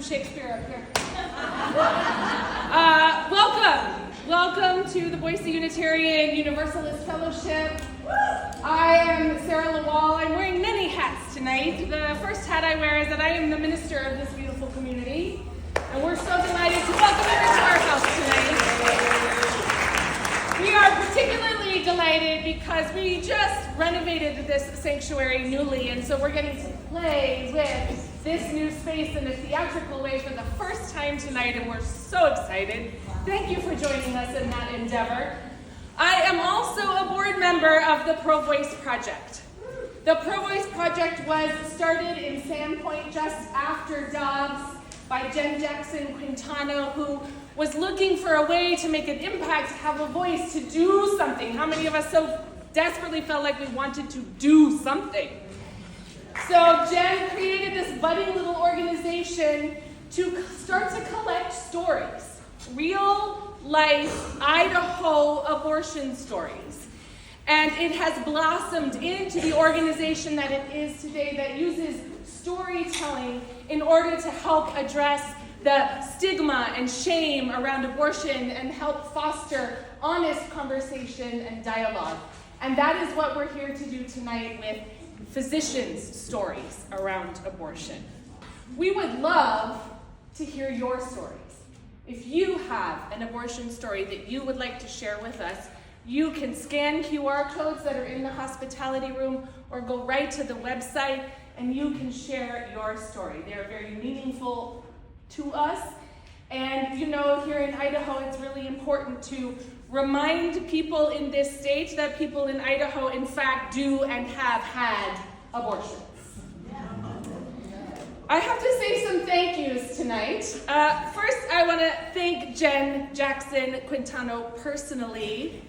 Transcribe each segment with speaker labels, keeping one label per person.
Speaker 1: Shakespeare up here. Welcome to the Boise Unitarian Universalist Fellowship. I am Sara Lawall. I'm wearing many hats tonight. The first hat I wear is that I am the minister of this beautiful community, and we're so delighted to welcome you into our house tonight. We are particularly delighted because we just renovated this sanctuary newly, and so we're getting to play with this new space in a theatrical way for the first time tonight, and we're so excited. Thank you for joining us in that endeavor. I am also a board member of the TheProVoice project. The TheProVoice project was started in Sandpoint just after Dobbs by Jen Jackson Quintano, who was looking for a way to make an impact, to have a voice, to do something. How many of us so desperately felt like we wanted to do something? So Jen created this budding little organization to start to collect stories, real life Idaho abortion stories. And it has blossomed into the organization that it is today, that uses storytelling in order to help address the stigma and shame around abortion and help foster honest conversation and dialogue. And that is what we're here to do tonight with physicians' stories around abortion. We would love to hear your stories. If you have an abortion story that you would like to share with us, you can scan QR codes that are in the hospitality room or go right to the website and you can share your story. They are very meaningful to us. And you know, here in Idaho, it's really important to remind people in this state that people in Idaho, in fact, do and have had abortions. I have to say some thank yous tonight. First, I want to thank Jen Jackson Quintano personally,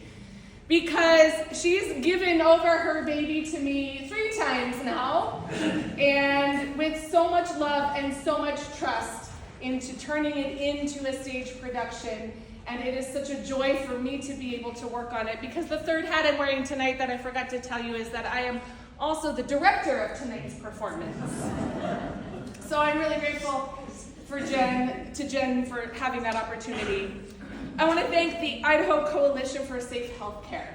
Speaker 1: because she's given over her baby to me 3 times now, and with so much love and so much trust into turning it into a stage production. And it is such a joy for me to be able to work on it, because the third hat I'm wearing tonight that I forgot to tell you is that I am also the director of tonight's performance. So I'm really grateful to Jen for having that opportunity. I want to thank the Idaho Coalition for Safe Healthcare,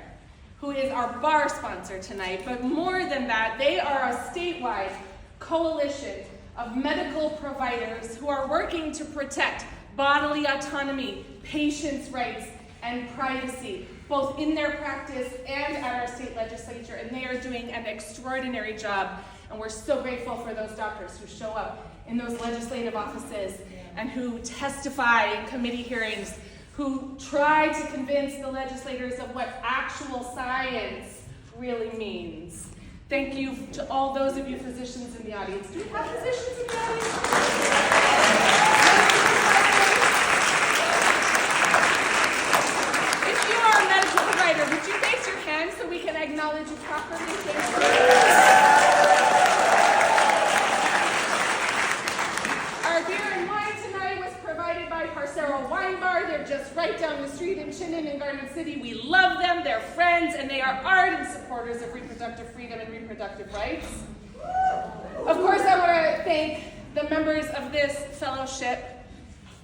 Speaker 1: who is our bar sponsor tonight. But more than that, they are a statewide coalition of medical providers who are working to protect bodily autonomy, patients' rights, and privacy, both in their practice and at our state legislature. And they are doing an extraordinary job. And we're so grateful for those doctors who show up in those legislative offices and who testify in committee hearings, who try to convince the legislators of what actual science really means. Thank you to all those of you physicians in the audience. Do we have physicians in the audience? If you are a medical provider, would you raise your hand so we can acknowledge you properly? Thank you. Our beer and wine tonight was provided by Sara Wine Bar. They're just right down the street in Chinnen in Garden City. We love them, they're friends, and they are ardent supporters of reproductive freedom and reproductive rights. Of course, I want to thank the members of this fellowship,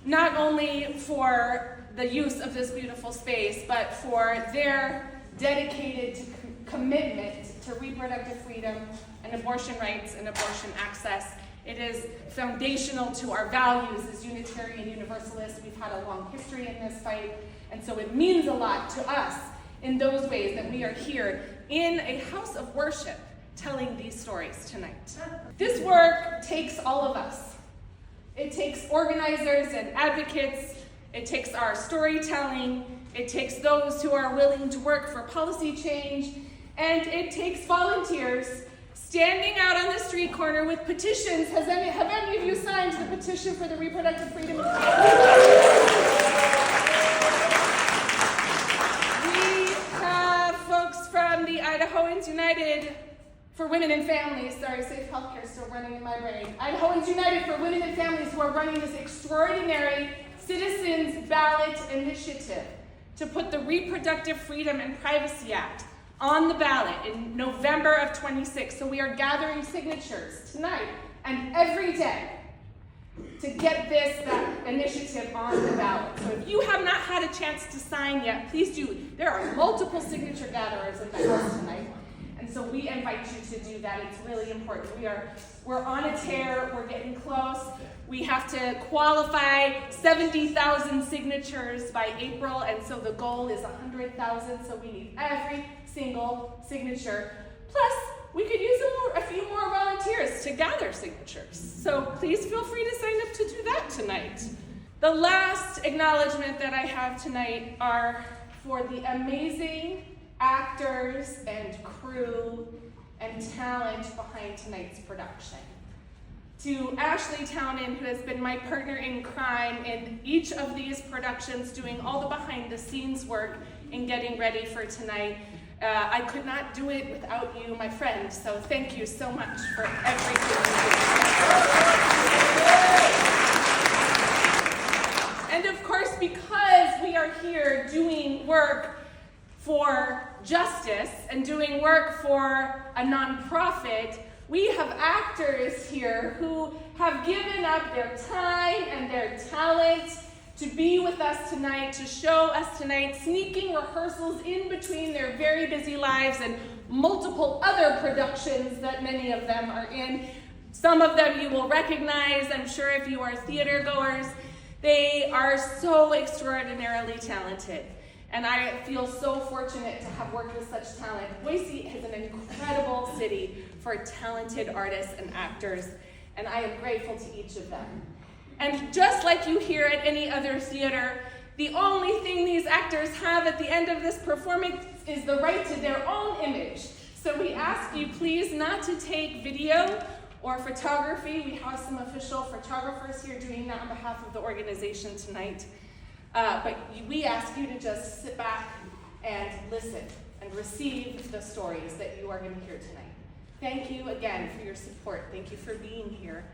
Speaker 1: not only for the use of this beautiful space, but for their dedicated commitment to reproductive freedom and abortion rights and abortion access. It is foundational to our values as Unitarian Universalists. We've had a long history in this fight, and so it means a lot to us in those ways that we are here in a house of worship telling these stories tonight. This work takes all of us. It takes organizers and advocates. It takes our storytelling. It takes those who are willing to work for policy change. And it takes volunteers standing out on the street corner with petitions. Have any of you signed the petition for the reproductive freedom? We have folks from the Idahoans United for Women and Families. Sorry, Safe Healthcare is still running in my brain. Idahoans United for Women and Families, who are running this extraordinary citizens ballot initiative to put the Reproductive Freedom and Privacy Act on the ballot in November of 26. So we are gathering signatures tonight and every day to get this initiative on the ballot. So if you have not had a chance to sign yet, please do. There are multiple signature gatherers in the house tonight. And so we invite you to do that. It's really important. We're on a tear. We're getting close. We have to qualify 70,000 signatures by April, and so the goal is 100,000. So we need every single signature. Plus, we could use a few more volunteers to gather signatures. So please feel free to sign up to do that tonight. The last acknowledgement that I have tonight are for the amazing actors and crew and talent behind tonight's production. To Ashley Townend, who has been my partner in crime in each of these productions, doing all the behind the scenes work in getting ready for tonight. I could not do it without you, my friend, so thank you so much for everything you do. And of course, because we are here doing work for justice and doing work for a nonprofit, we have actors here who have given up their time and their talent to be with us tonight, to show us tonight, sneaking rehearsals in between their very busy lives and multiple other productions that many of them are in. Some of them you will recognize, I'm sure, if you are theater goers. They are so extraordinarily talented. And I feel so fortunate to have worked with such talent. Boise is an incredible city for talented artists and actors, and I am grateful to each of them. And just like you hear at any other theater, the only thing these actors have at the end of this performance is the right to their own image. So we ask you please not to take video or photography. We have some official photographers here doing that on behalf of the organization tonight. But we ask you to just sit back and listen and receive the stories that you are going to hear tonight. Thank you again for your support. Thank you for being here.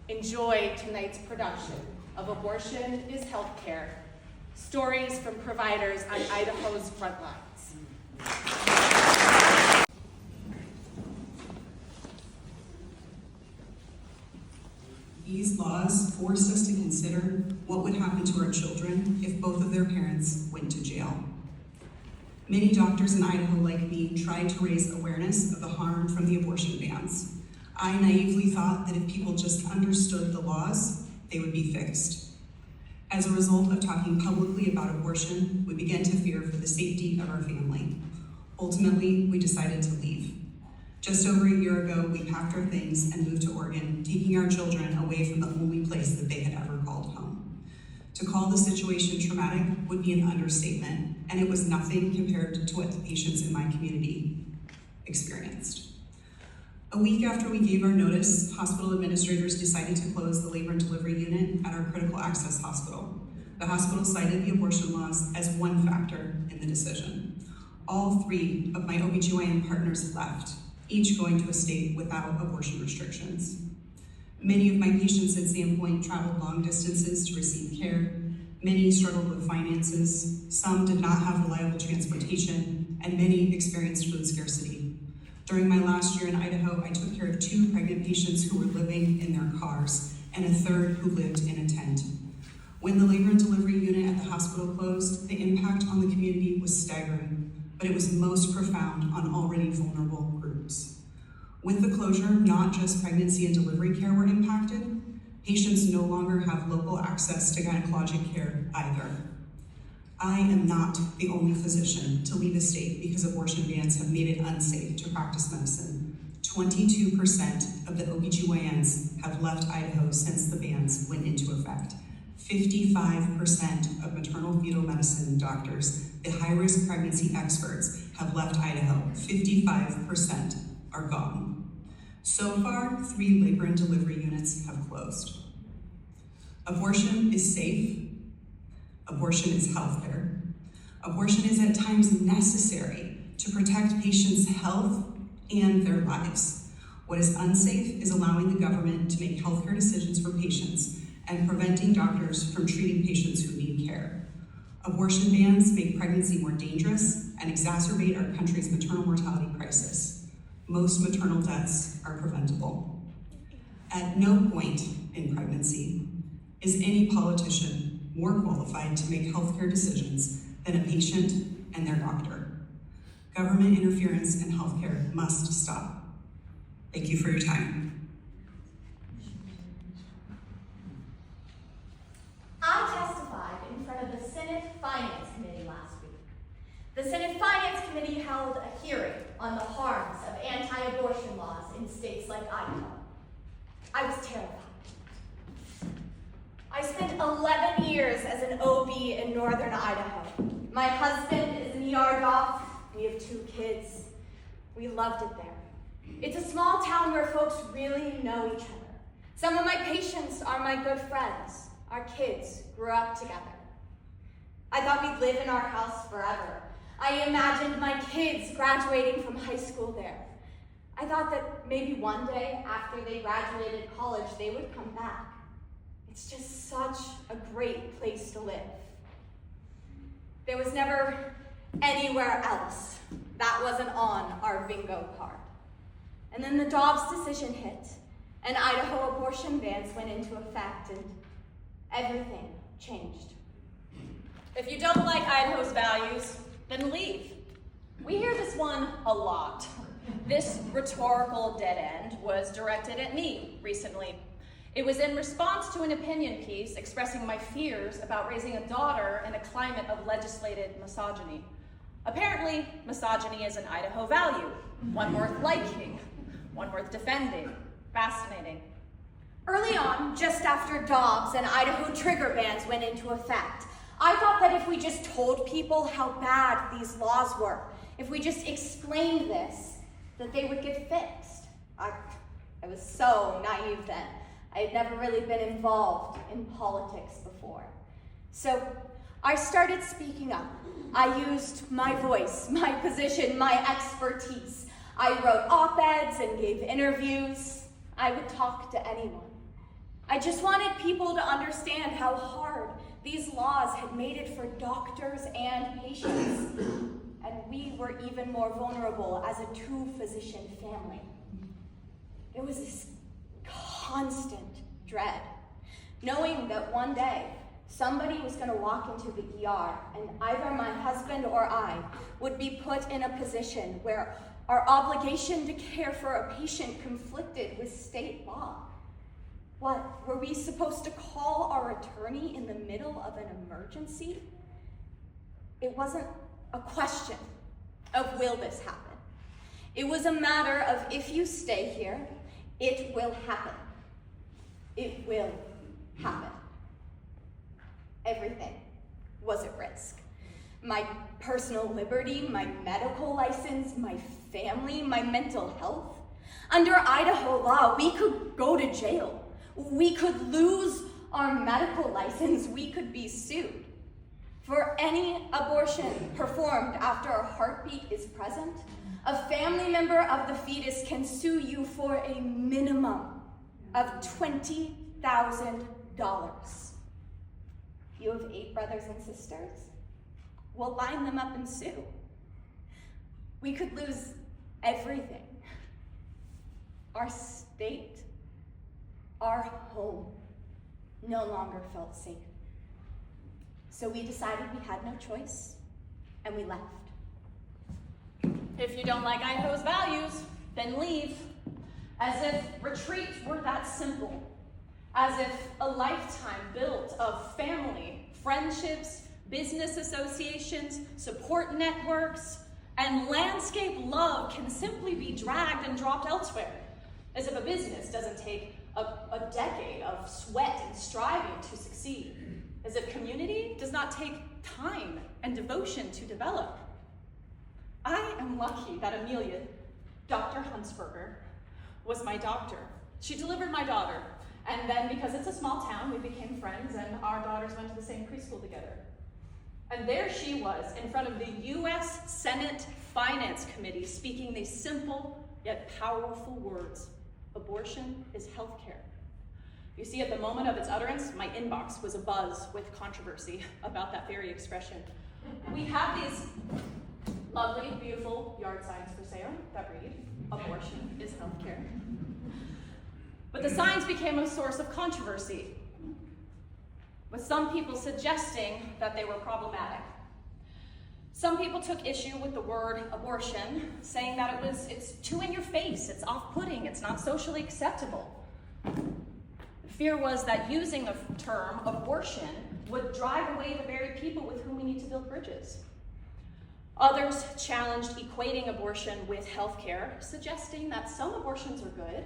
Speaker 1: Enjoy tonight's production of Abortion is Healthcare, Stories from Providers on Idaho's Front Lines.
Speaker 2: These laws forced us to consider what would happen to our children if both of their parents went to jail. Many doctors in Idaho, like me, tried to raise awareness of the harm from the abortion bans. I naively thought that if people just understood the laws, they would be fixed. As a result of talking publicly about abortion, we began to fear for the safety of our family. Ultimately, we decided to leave. Just over a year ago, we packed our things and moved to Oregon, taking our children away from the only place that they had ever called home. To call the situation traumatic would be an understatement, and it was nothing compared to what the patients in my community experienced. A week after we gave our notice, hospital administrators decided to close the labor and delivery unit at our critical access hospital. The hospital cited the abortion laws as one factor in the decision. All three of my OBGYN partners left, each going to a state without abortion restrictions. Many of my patients at Sandpoint traveled long distances to receive care. Many struggled with finances. Some did not have reliable transportation, and many experienced food scarcity. During my last year in Idaho, I took care of 2 pregnant patients who were living in their cars, and a third who lived in a tent. When the labor and delivery unit at the hospital closed, the impact on the community was staggering, but it was most profound on already vulnerable groups. With the closure, not just pregnancy and delivery care were impacted, patients no longer have local access to gynecologic care either. I am not the only physician to leave a state because abortion bans have made it unsafe to practice medicine. 22% of the OBGYNs have left Idaho since the bans went into effect. 55% of maternal fetal medicine doctors, the high-risk pregnancy experts, have left Idaho. 55% are gone. So far, 3 labor and delivery units have closed. Abortion is safe. Abortion is healthcare. Abortion is at times necessary to protect patients' health and their lives. What is unsafe is allowing the government to make healthcare decisions for patients and preventing doctors from treating patients who need care. Abortion bans make pregnancy more dangerous and exacerbate our country's maternal mortality crisis. Most maternal deaths are preventable. At no point in pregnancy is any politician more qualified to make healthcare decisions than a patient and their doctor. Government interference in healthcare must stop. Thank you for your time.
Speaker 3: I testified in front of the Senate Finance Committee last week. The Senate Finance Committee held a hearing on the harms of anti-abortion laws in states like Idaho. I was terrified. I spent 11 years as an OB in northern Idaho. My husband is an ER doc. We have 2 kids. We loved it there. It's a small town where folks really know each other. Some of my patients are my good friends. Our kids grew up together. I thought we'd live in our house forever. I imagined my kids graduating from high school there. I thought that maybe one day after they graduated college, they would come back. It's just such a great place to live. There was never anywhere else that wasn't on our bingo card. And then the Dobbs decision hit, and Idaho abortion bans went into effect, and everything changed.
Speaker 4: If you don't like Idaho's values, then leave. We hear this one a lot. This rhetorical dead end was directed at me recently. It was in response to an opinion piece expressing my fears about raising a daughter in a climate of legislated misogyny. Apparently, misogyny is an Idaho value, one worth liking, one worth defending. Fascinating.
Speaker 3: Early on, just after Dobbs and Idaho trigger bans went into effect, I thought that if we just told people how bad these laws were, if we just explained this, that they would get fixed. I was so naive then. I had never really been involved in politics before. So I started speaking up. I used my voice, my position, my expertise. I wrote op-eds and gave interviews. I would talk to anyone. I just wanted people to understand how hard these laws had made it for doctors and patients. And we were even more vulnerable as a 2-physician family. There was this constant dread, knowing that one day somebody was going to walk into the ER and either my husband or I would be put in a position where our obligation to care for a patient conflicted with state law. What, were we supposed to call our attorney in the middle of an emergency? It wasn't a question of will this happen. It was a matter of if you stay here, it will happen. It will happen. Everything was at risk. My personal liberty, my medical license, my family, my mental health. Under Idaho law, we could go to jail. We could lose our medical license. We could be sued. For any abortion performed after a heartbeat is present, a family member of the fetus can sue you for a minimum of $20,000. You have 8 brothers and sisters? We'll line them up and sue. We could lose everything. Our state, our home, no longer felt safe. So we decided we had no choice, and we left.
Speaker 4: If you don't like Idaho's values, then leave. As if retreat were that simple. As if a lifetime built of family, friendships, business associations, support networks, and landscape love can simply be dragged and dropped elsewhere. As if a business doesn't take a decade of sweat and striving to succeed. As if community does not take time and devotion to develop. I am lucky that Amelia, Dr. Huntsberger, was my doctor. She delivered my daughter, and then because it's a small town, we became friends, and our daughters went to the same preschool together. And there she was, in front of the U.S. Senate Finance Committee, speaking these simple yet powerful words: abortion is healthcare. You see, at the moment of its utterance, my inbox was abuzz with controversy about that very expression. We have these lovely, beautiful yard signs for sale that read, abortion is healthcare. But the signs became a source of controversy, with some people suggesting that they were problematic. Some people took issue with the word abortion, saying that it's too in your face, it's off-putting, it's not socially acceptable. The fear was that using the term abortion would drive away the very people with whom we need to build bridges. Others challenged equating abortion with healthcare, suggesting that some abortions are good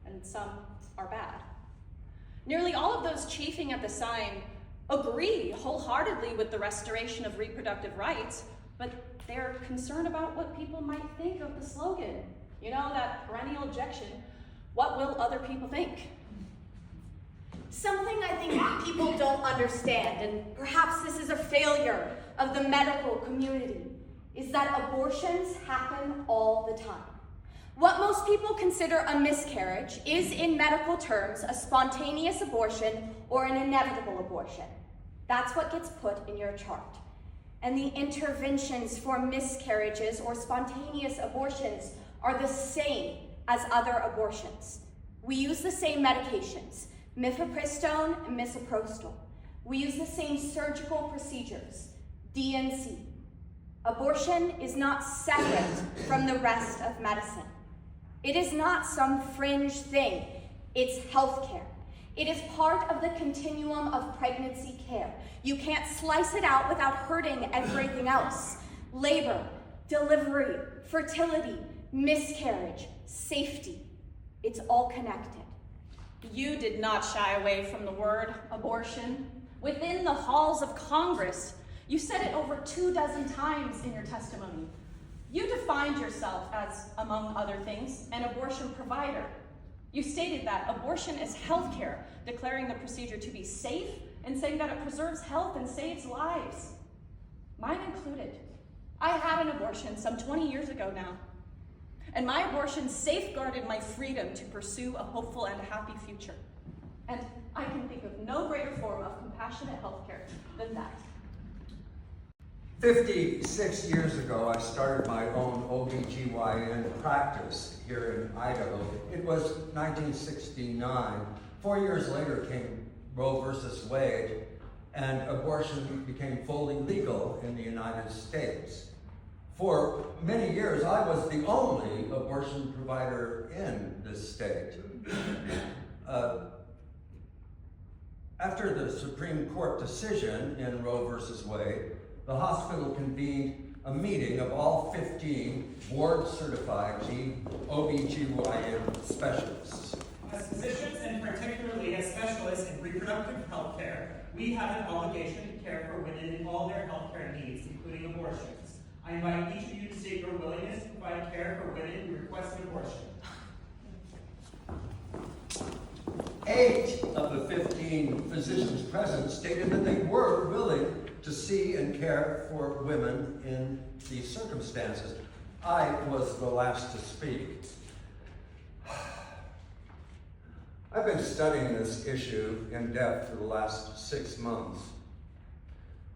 Speaker 4: and some are bad. Nearly all of those chafing at the sign agree wholeheartedly with the restoration of reproductive rights, but they're concerned about what people might think of the slogan. You know, that perennial objection, what will other people think?
Speaker 3: Something I think people don't understand, and perhaps this is a failure of the medical community, is that abortions happen all the time. What most people consider a miscarriage is, in medical terms, a spontaneous abortion or an inevitable abortion. That's what gets put in your chart. And the interventions for miscarriages or spontaneous abortions are the same as other abortions. We use the same medications, mifepristone and misoprostol. We use the same surgical procedures, D&C. Abortion is not separate from the rest of medicine. It is not some fringe thing. It's healthcare. It is part of the continuum of pregnancy care. You can't slice it out without hurting everything else. Labor, delivery, fertility, miscarriage, safety. It's all connected.
Speaker 4: You did not shy away from the word abortion. Within the halls of Congress, you said it over 24 times in your testimony. You defined yourself as, among other things, an abortion provider. You stated that abortion is healthcare, declaring the procedure to be safe and saying that it preserves health and saves lives. Mine included. I had an abortion some 20 years ago now, and my abortion safeguarded my freedom to pursue a hopeful and happy future. And I can think of no greater form of compassionate healthcare than that.
Speaker 5: 56 years ago, I started my own OBGYN practice here in Idaho. It was 1969. 4 years later came Roe versus Wade, and abortion became fully legal in the United States. For many years, I was the only abortion provider in this state. After the Supreme Court decision in Roe versus Wade, the hospital convened a meeting of all 15 board-certified OBGYN specialists.
Speaker 6: As physicians, and particularly as specialists in reproductive health care, we have an obligation to care for women in all their health care needs, including abortions. I invite each of you to state your willingness to provide care for women who request an abortion.
Speaker 5: 8 of the 15 physicians present stated that they were willing to see and care for women in these circumstances. I was the last to speak. I've been studying this issue in depth for the last 6 months.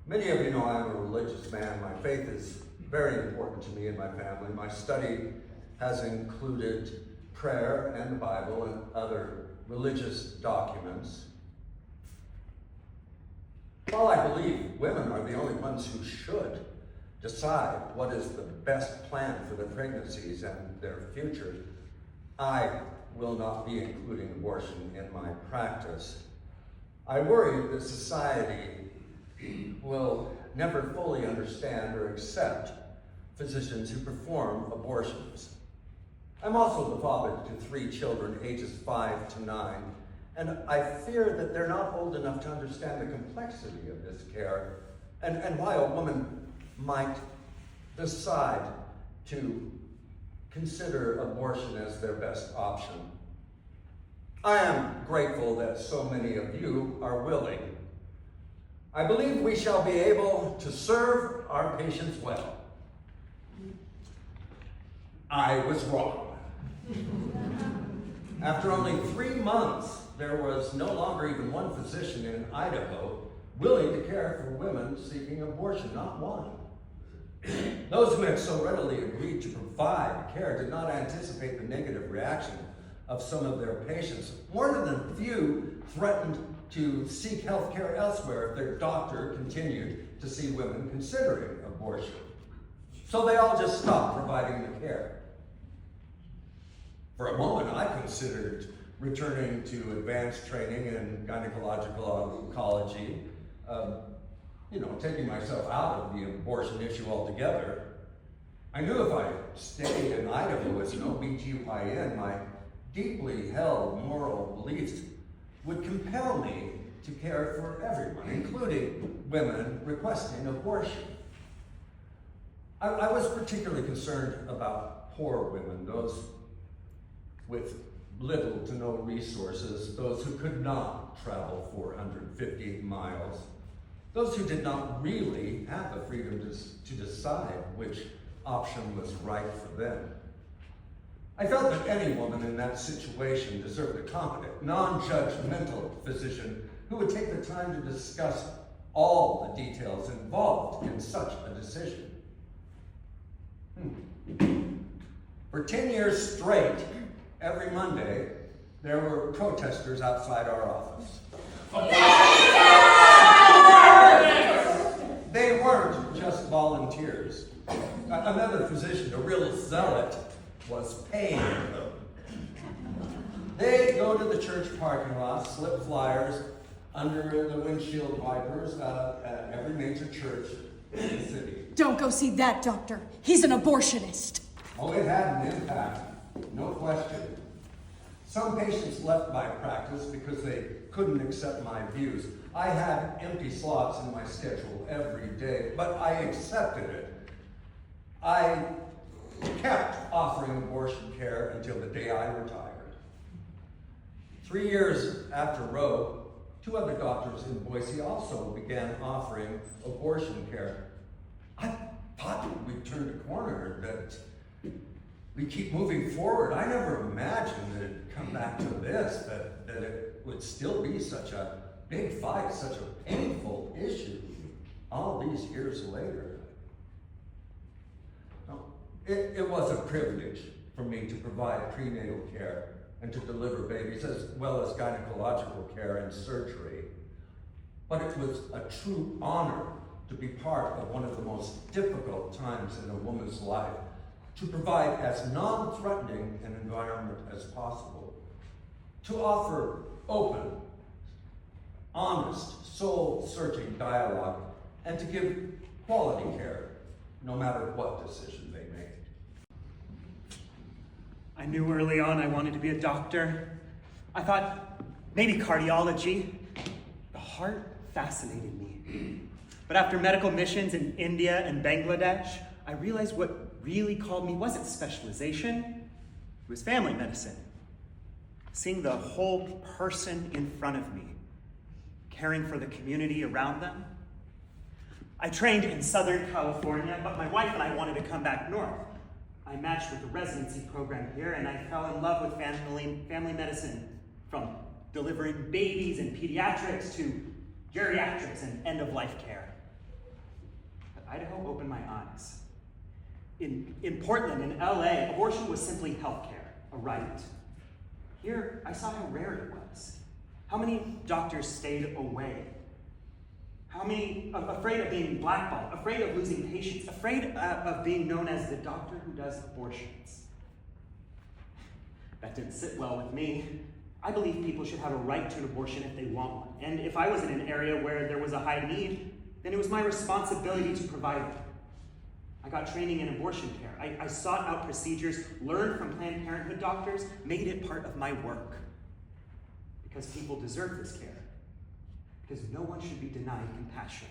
Speaker 5: Many of you know I'm a religious man. My faith is very important to me and my family. My study has included prayer and the Bible and other religious documents. While I believe women are the only ones who should decide what is the best plan for their pregnancies and their future, I will not be including abortion in my practice. I worry that society will never fully understand or accept physicians who perform abortions. I'm also the father to 3 children, ages 5 to 9, and I fear that they're not old enough to understand the complexity of this care and why a woman might decide to consider abortion as their best option. I am grateful that so many of you are willing. I believe we shall be able to serve our patients well. I was wrong. After only 3 months, there was no longer even one physician in Idaho willing to care for women seeking abortion, not one. Those who had so readily agreed to provide care did not anticipate the negative reaction of some of their patients. More than a few threatened to seek health care elsewhere if their doctor continued to see women considering abortion. So they all just stopped providing the care. For a moment, I considered returning to advanced training in gynecological oncology, taking myself out of the abortion issue altogether. I knew if I stayed in Idaho as an OBGYN, my deeply held moral beliefs would compel me to care for everyone, including women requesting abortion. I was particularly concerned about poor women, those with little to no resources, those who could not travel 450 miles, those who did not really have the freedom to decide which option was right for them. I felt that any woman in that situation deserved a competent, non-judgmental physician who would take the time to discuss all the details involved in such a decision. For 10 years straight, every Monday, there were protesters outside our office. They weren't just volunteers. Another physician, a real zealot, was paying them. They'd go to the church parking lot, slip flyers under the windshield wipers at every major church in the city.
Speaker 7: Don't go see that doctor. He's an abortionist.
Speaker 5: Oh, it had an impact, no question. Some patients left my practice because they couldn't accept my views. I had empty slots in my schedule every day, but I accepted it. I kept offering abortion care until the day I retired. 3 years after Roe, 2 other doctors in Boise also began offering abortion care. I thought we'd turned a corner, that we keep moving forward. I never imagined that it'd come back to this, that it would still be such a big fight, such a painful issue all these years later. It was a privilege for me to provide prenatal care and to deliver babies, as well as gynecological care and surgery. But it was a true honor to be part of one of the most difficult times in a woman's life, to provide as non-threatening an environment as possible, to offer open, honest, soul-searching dialogue, and to give quality care, no matter what decision they made.
Speaker 6: I knew early on I wanted to be a doctor. I thought maybe cardiology. The heart fascinated me. But after medical missions in India and Bangladesh, I realized what really called me wasn't specialization, it was family medicine. Seeing the whole person in front of me, caring for the community around them. I trained in Southern California, but my wife and I wanted to come back north. I matched with the residency program here, and I fell in love with family medicine, from delivering babies and pediatrics to geriatrics and end-of-life care. But Idaho opened my eyes. In Portland, in LA, abortion was simply healthcare, a right. Here, I saw how rare it was. How many doctors stayed away? How many afraid of being blackballed, afraid of losing patients, afraid of being known as the doctor who does abortions? That didn't sit well with me. I believe people should have a right to an abortion if they want one. And if I was in an area where there was a high need, then it was my responsibility to provide it. I got training in abortion care. I sought out procedures, learned from Planned Parenthood doctors, made it part of my work. Because people deserve this care. Because no one should be denied compassion.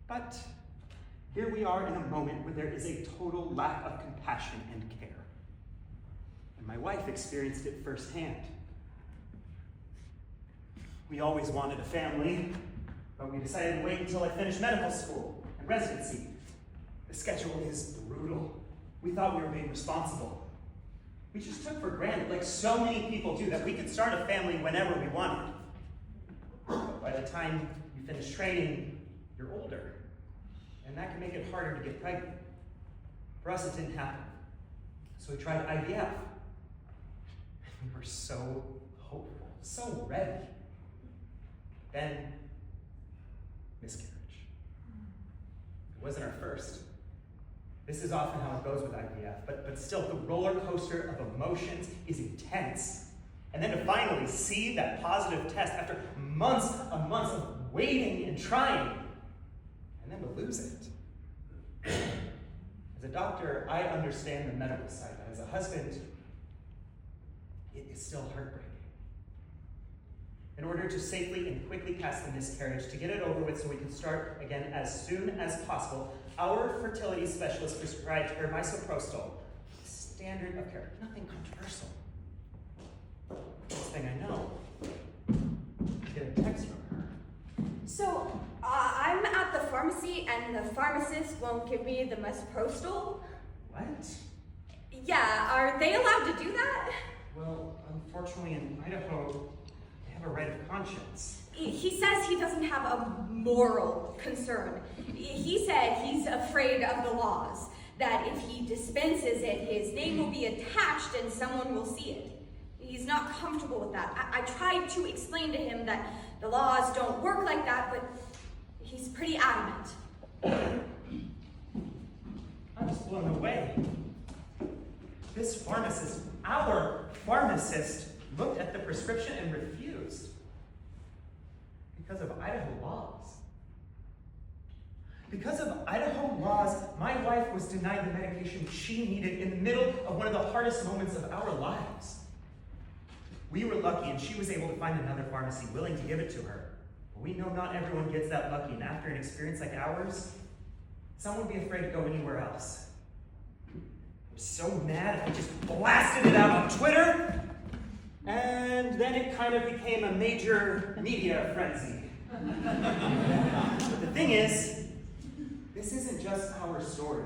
Speaker 6: But here we are in a moment where there is a total lack of compassion and care. And my wife experienced it firsthand. We always wanted a family, but we decided to wait until I finished medical school and residency. The schedule is brutal. We thought we were being responsible. We just took for granted, like so many people do, that we could start a family whenever we wanted. But by the time you finish training, you're older. And that can make it harder to get pregnant. For us, it didn't happen. So we tried IVF. We were so hopeful, so ready. Then, miscarriage. It wasn't our first. This is often how it goes with IVF, but still, the roller coaster of emotions is intense. And then to finally see that positive test after months and months of waiting and trying, and then to lose it. As a doctor, I understand the medical side, but as a husband, it is still heartbreaking. In order to safely and quickly pass the miscarriage, to get it over with so we can start again as soon as possible, our fertility specialist prescribed her misoprostol, standard of care, nothing controversial. Next thing I know, I get a text from her.
Speaker 3: So, I'm at the pharmacy and the pharmacist won't give me the misoprostol.
Speaker 6: What?
Speaker 3: Yeah, are they allowed to do that?
Speaker 6: Well, unfortunately in Idaho, they have a right of conscience.
Speaker 3: He says he doesn't have a moral concern. He said he's afraid of the laws, that if he dispenses it, his name will be attached and someone will see it. He's not comfortable with that. I tried to explain to him that the laws don't work like that, but he's pretty adamant.
Speaker 6: I was blown away. This pharmacist, our pharmacist, looked at the prescription and refused. Because of Idaho laws. Because of Idaho laws, my wife was denied the medication she needed in the middle of one of the hardest moments of our lives. We were lucky and she was able to find another pharmacy willing to give it to her. But we know not everyone gets that lucky, and after an experience like ours, some would be afraid to go anywhere else. I was so mad I just blasted it out on Twitter, and then it kind of became a major media frenzy. But the thing is, this isn't just our story.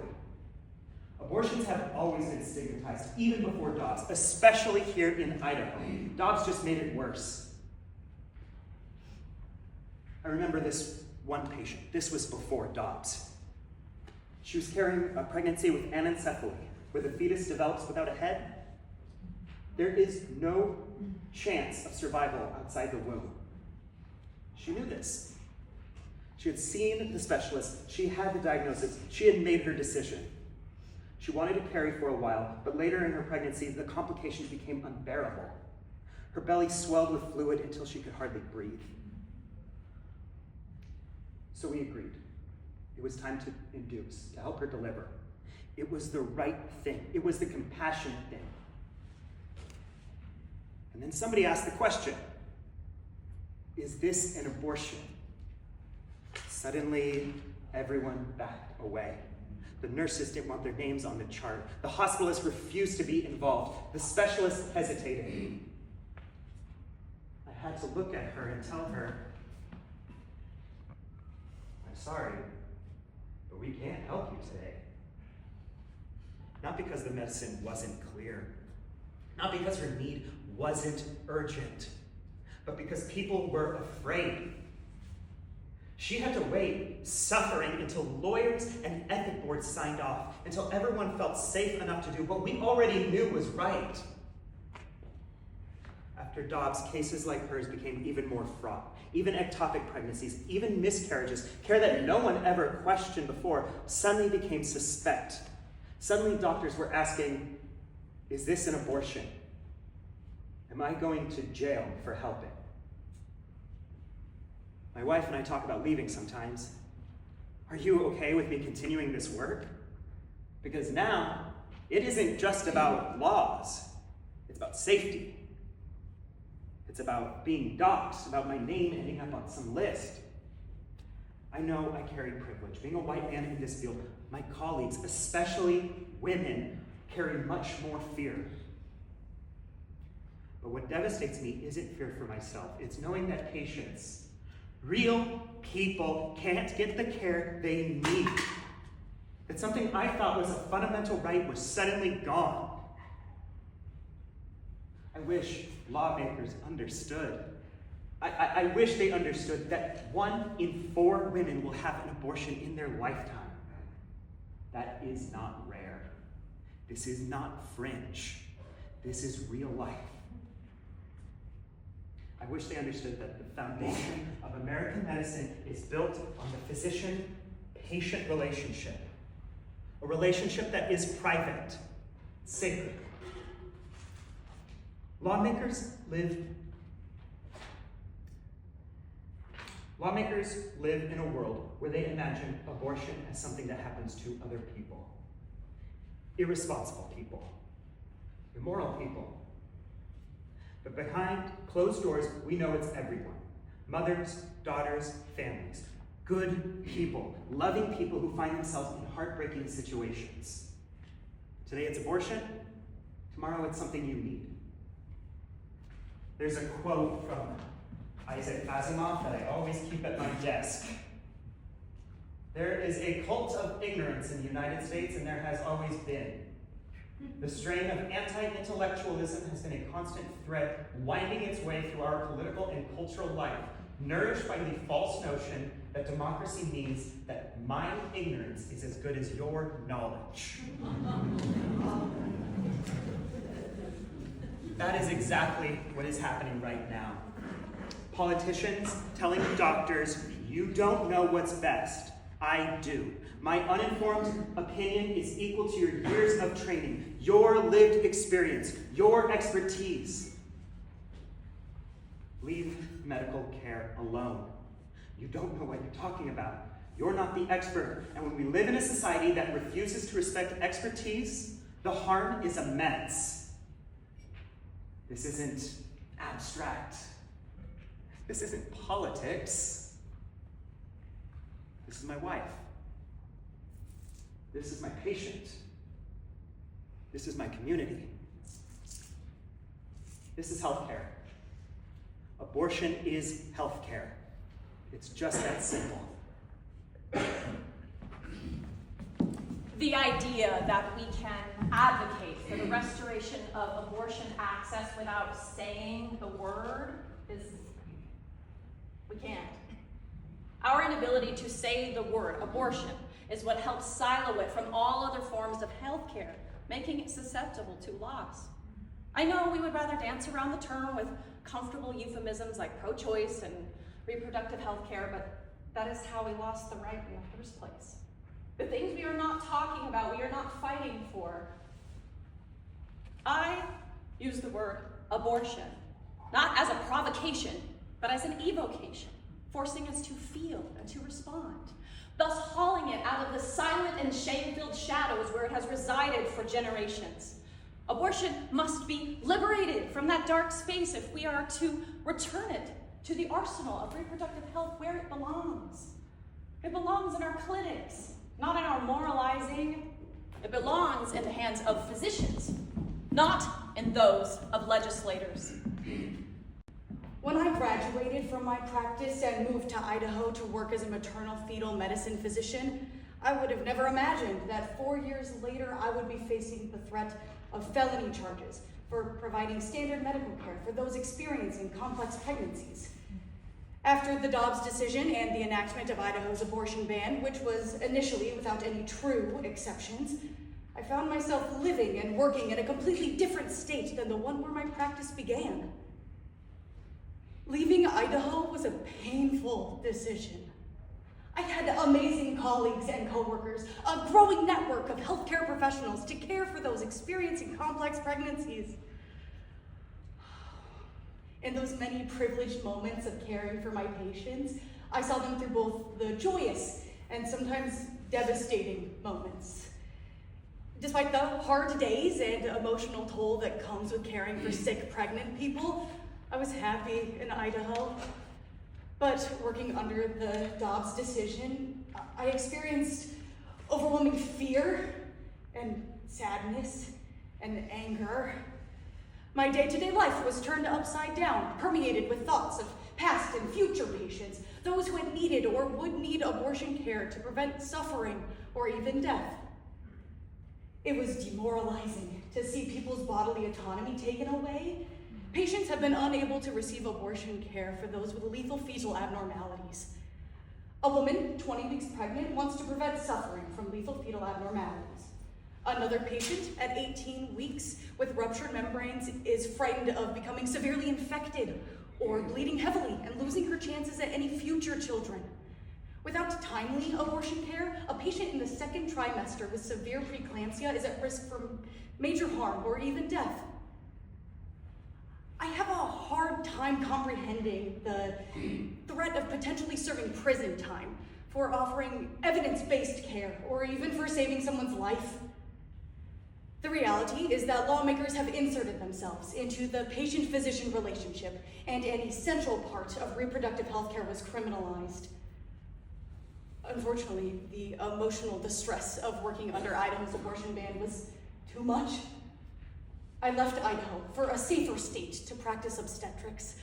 Speaker 6: Abortions have always been stigmatized, even before Dobbs, especially here in Idaho. Dobbs just made it worse. I remember this one patient. This was before Dobbs. She was carrying a pregnancy with anencephaly, where the fetus develops without a head. There is no chance of survival outside the womb. She knew this. She had seen the specialist, she had the diagnosis, she had made her decision. She wanted to carry for a while, but later in her pregnancy, the complications became unbearable. Her belly swelled with fluid until she could hardly breathe. So we agreed. It was time to induce, to help her deliver. It was the right thing. It was the compassionate thing. And then somebody asked the question, is this an abortion? Suddenly, everyone backed away. The nurses didn't want their names on the chart. The hospitalists refused to be involved. The specialists hesitated. I had to look at her and tell her, I'm sorry, but we can't help you today. Not because the medicine wasn't clear, not because her need wasn't urgent, but because people were afraid. She had to wait, suffering, until lawyers and ethic boards signed off, until everyone felt safe enough to do what we already knew was right. After Dobbs, cases like hers became even more fraught. Even ectopic pregnancies, even miscarriages, care that no one ever questioned before, suddenly became suspect. Suddenly doctors were asking, is this an abortion? Am I going to jail for helping? My wife and I talk about leaving sometimes. Are you okay with me continuing this work? Because now, it isn't just about laws. It's about safety. It's about being doxxed, about my name ending up on some list. I know I carry privilege. Being a white man in this field, my colleagues, especially women, carry much more fear. But what devastates me isn't fear for myself. It's knowing that patients, real people, can't get the care they need. That something I thought was a fundamental right was suddenly gone. I wish lawmakers understood. I wish they understood that 1 in 4 women will have an abortion in their lifetime. That is not rare. This is not fringe. This is real life. I wish they understood that the foundation of American medicine is built on the physician-patient relationship. A relationship that is private, sacred. Lawmakers live in a world where they imagine abortion as something that happens to other people. Irresponsible people. Immoral people. But behind closed doors, we know it's everyone. Mothers, daughters, families. Good people. Loving people who find themselves in heartbreaking situations. Today it's abortion. Tomorrow it's something you need. There's a quote from Isaac Asimov that I always keep at my desk. There is a cult of ignorance in the United States, and there has always been. The strain of anti-intellectualism has been a constant thread winding its way through our political and cultural life, nourished by the false notion that democracy means that my ignorance is as good as your knowledge. That is exactly what is happening right now. Politicians telling doctors, you don't know what's best. I do. My uninformed opinion is equal to your years of training, your lived experience, your expertise. Leave medical care alone. You don't know what you're talking about. You're not the expert. And when we live in a society that refuses to respect expertise, the harm is immense. This isn't abstract. This isn't politics. This is my wife. This is my patient. This is my community. This is healthcare. Abortion is healthcare. It's just that simple.
Speaker 4: The idea that we can advocate for the restoration of abortion access without saying the word is, we can't. Our inability to say the word abortion is what helps silo it from all other forms of healthcare, making it susceptible to loss. I know we would rather dance around the term with comfortable euphemisms like pro-choice and reproductive health care, but that is how we lost the right in the first place. The things we are not talking about, we are not fighting for. I use the word abortion, not as a provocation, but as an evocation, forcing us to feel and to respond, thus hauling it out of the silent and shame-filled shadows where it has resided for generations. Abortion must be liberated from that dark space if we are to return it to the arsenal of reproductive health where it belongs. It belongs in our clinics, not in our moralizing. It belongs in the hands of physicians, not in those of legislators.
Speaker 7: When I graduated from my practice and moved to Idaho to work as a maternal fetal medicine physician, I would have never imagined that 4 years later I would be facing the threat of felony charges for providing standard medical care for those experiencing complex pregnancies. After the Dobbs decision and the enactment of Idaho's abortion ban, which was initially without any true exceptions, I found myself living and working in a completely different state than the one where my practice began. Leaving Idaho was a painful decision. I had amazing colleagues and coworkers, a growing network of healthcare professionals to care for those experiencing complex pregnancies. In those many privileged moments of caring for my patients, I saw them through both the joyous and sometimes devastating moments. Despite the hard days and emotional toll that comes with caring for sick, pregnant people, I was happy in Idaho. But working under the Dobbs decision, I experienced overwhelming fear and sadness and anger. My day-to-day life was turned upside down, permeated with thoughts of past and future patients, those who had needed or would need abortion care to prevent suffering or even death. It was demoralizing to see people's bodily autonomy taken away. Patients have been unable to receive abortion care for those with lethal fetal abnormalities. A woman, 20 weeks pregnant, wants to prevent suffering from lethal fetal abnormalities. Another patient at 18 weeks with ruptured membranes is frightened of becoming severely infected or bleeding heavily and losing her chances at any future children. Without timely abortion care, a patient in the second trimester with severe preeclampsia is at risk for major harm or even death. I have a hard time comprehending the threat of potentially serving prison time for offering evidence-based care or even for saving someone's life. The reality is that lawmakers have inserted themselves into the patient-physician relationship, and an essential part of reproductive health care was criminalized. Unfortunately, the emotional distress of working under Idaho's abortion ban was too much. I left Idaho for a safer state to practice obstetrics,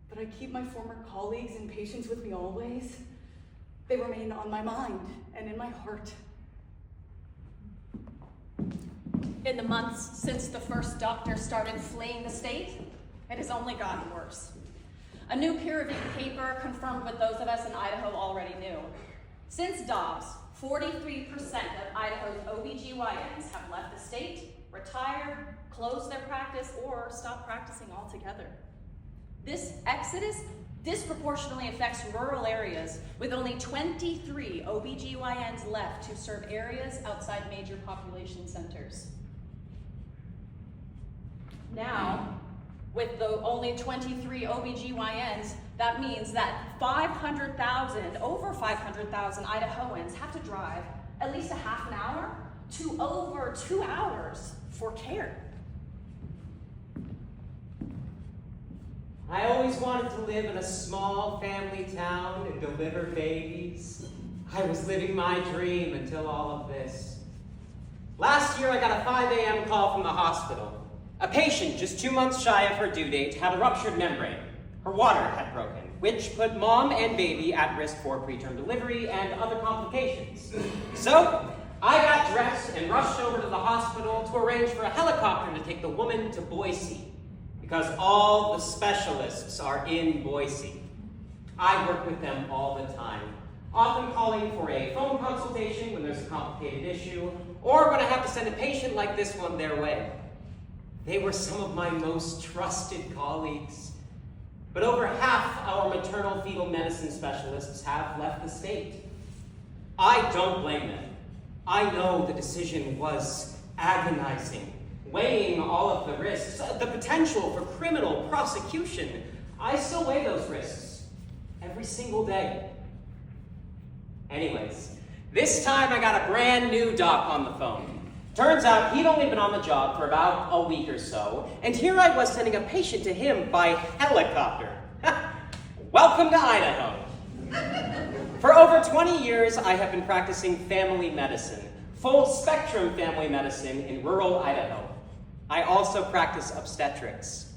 Speaker 7: but I keep my former colleagues and patients with me always. They remain on my mind and in my heart.
Speaker 4: In the months since the first doctor started fleeing the state, it has only gotten worse. A new peer-reviewed paper confirmed what those of us in Idaho already knew. Since Dobbs, 43% of Idaho's OBGYNs have left the state, retired, closed their practice, or stopped practicing altogether. This exodus disproportionately affects rural areas, with only 23 OBGYNs left to serve areas outside major population centers. Now, with the only 23 OBGYNs, that means that over 500,000 Idahoans have to drive at least a half an hour to over 2 hours for care.
Speaker 8: I always wanted to live in a small family town and deliver babies. I was living my dream until all of this. Last year, I got a 5 a.m. call from the hospital. A patient just 2 months shy of her due date had a ruptured membrane. Her water had broken, which put mom and baby at risk for preterm delivery and other complications. So, I got dressed and rushed over to the hospital to arrange for a helicopter to take the woman to Boise, because all the specialists are in Boise. I work with them all the time, often calling for a phone consultation when there's a complicated issue, or when I have to send a patient like this one their way. They were some of my most trusted colleagues. But over half our maternal fetal medicine specialists have left the state. I don't blame them. I know the decision was agonizing, weighing all of the risks, the potential for criminal prosecution. I still weigh those risks every single day. Anyways, this time I got a brand new doc on the phone. Turns out he'd only been on the job for about a week or so, and here I was sending a patient to him by helicopter. Welcome to Idaho. For over 20 years, I have been practicing family medicine, full spectrum family medicine in rural Idaho. I also practice obstetrics.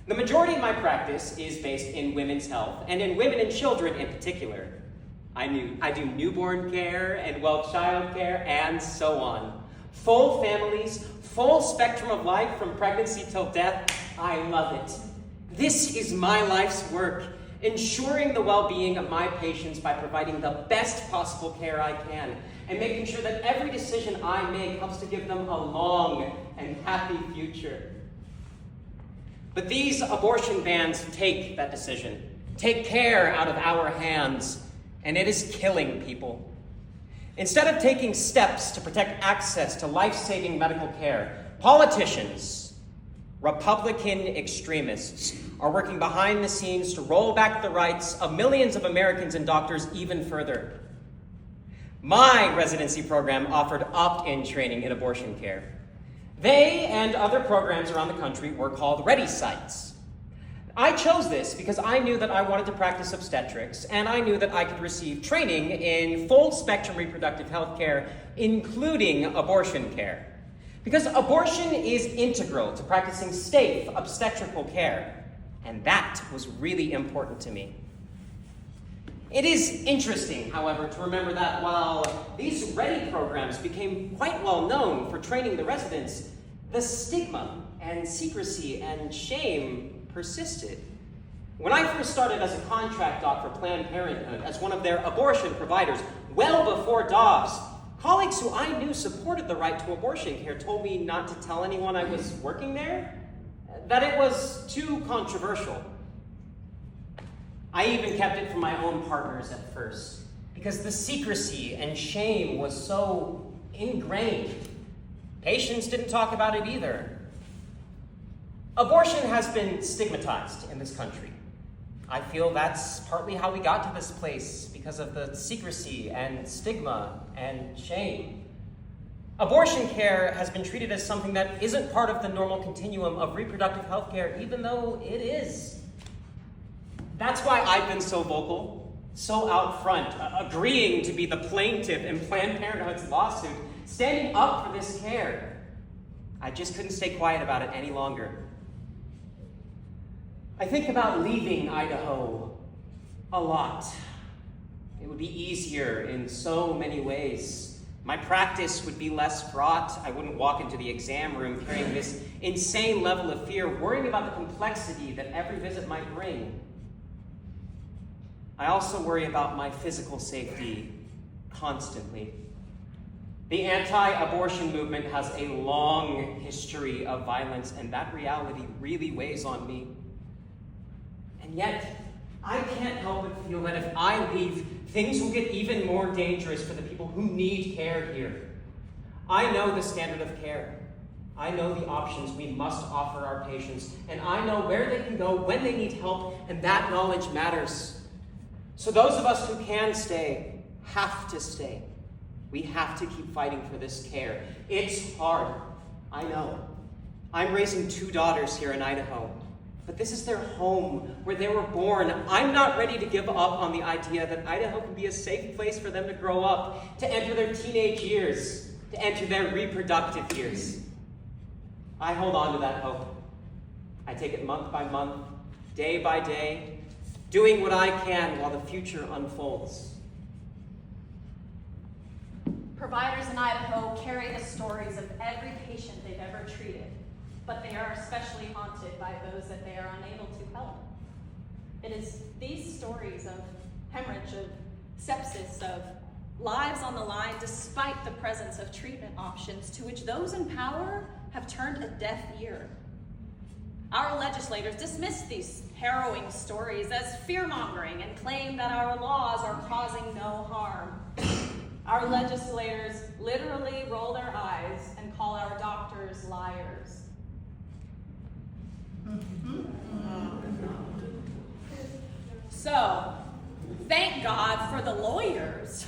Speaker 8: The majority of my practice is based in women's health, and in women and children in particular. I do newborn care and child care, and so on. Full families, full spectrum of life from pregnancy till death. I love it. This is my life's work, ensuring the well-being of my patients by providing the best possible care I can, and making sure that every decision I make helps to give them a long and happy future. But these abortion bans take that decision, take care out of our hands, and it is killing people. Instead of taking steps to protect access to life-saving medical care, politicians, Republican extremists, are working behind the scenes to roll back the rights of millions of Americans and doctors even further. My residency program offered opt-in training in abortion care. They and other programs around the country were called Ready Sites. I chose this because I knew that I wanted to practice obstetrics, and I knew that I could receive training in full-spectrum reproductive health care, including abortion care. Because abortion is integral to practicing safe obstetrical care, and that was really important to me. It is interesting, however, to remember that while these Ready programs became quite well known for training the residents, the stigma and secrecy and shame persisted. When I first started as a contract doc for Planned Parenthood, as one of their abortion providers, well before Dobbs, colleagues who I knew supported the right to abortion care told me not to tell anyone I was working there, that it was too controversial, I even kept it from my own partners at first, because the secrecy and shame was so ingrained. Patients didn't talk about it either. Abortion has been stigmatized in this country. I feel that's partly how we got to this place, because of the secrecy and stigma and shame. Abortion care has been treated as something that isn't part of the normal continuum of reproductive health care, even though it is. That's why I've been so vocal, so out front, agreeing to be the plaintiff in Planned Parenthood's lawsuit, standing up for this care. I just couldn't stay quiet about it any longer. I think about leaving Idaho a lot. It would be easier in so many ways. My practice would be less fraught. I wouldn't walk into the exam room carrying this insane level of fear, worrying about the complexity that every visit might bring. I also worry about my physical safety constantly. The anti-abortion movement has a long history of violence, and that reality really weighs on me. And yet, I can't help but feel that if I leave, things will get even more dangerous for the people who need care here. I know the standard of care. I know the options we must offer our patients, and I know where they can go when they need help, and that knowledge matters. So those of us who can stay have to stay. We have to keep fighting for this care. It's hard, I know. I'm raising 2 daughters here in Idaho, but this is their home, where they were born. I'm not ready to give up on the idea that Idaho can be a safe place for them to grow up, to enter their teenage years, to enter their reproductive years. I hold on to that hope. I take it month by month, day by day, doing what I can while the future unfolds.
Speaker 4: Providers in Idaho carry the stories of every patient they've ever treated, but they are especially haunted by those that they are unable to help. It is these stories of hemorrhage, of sepsis, of lives on the line despite the presence of treatment options to which those in power have turned a deaf ear. Our legislators dismiss these harrowing stories as fear-mongering and claim that our laws are causing no harm. Our legislators literally roll their eyes and call our doctors liars. So, thank God for the lawyers.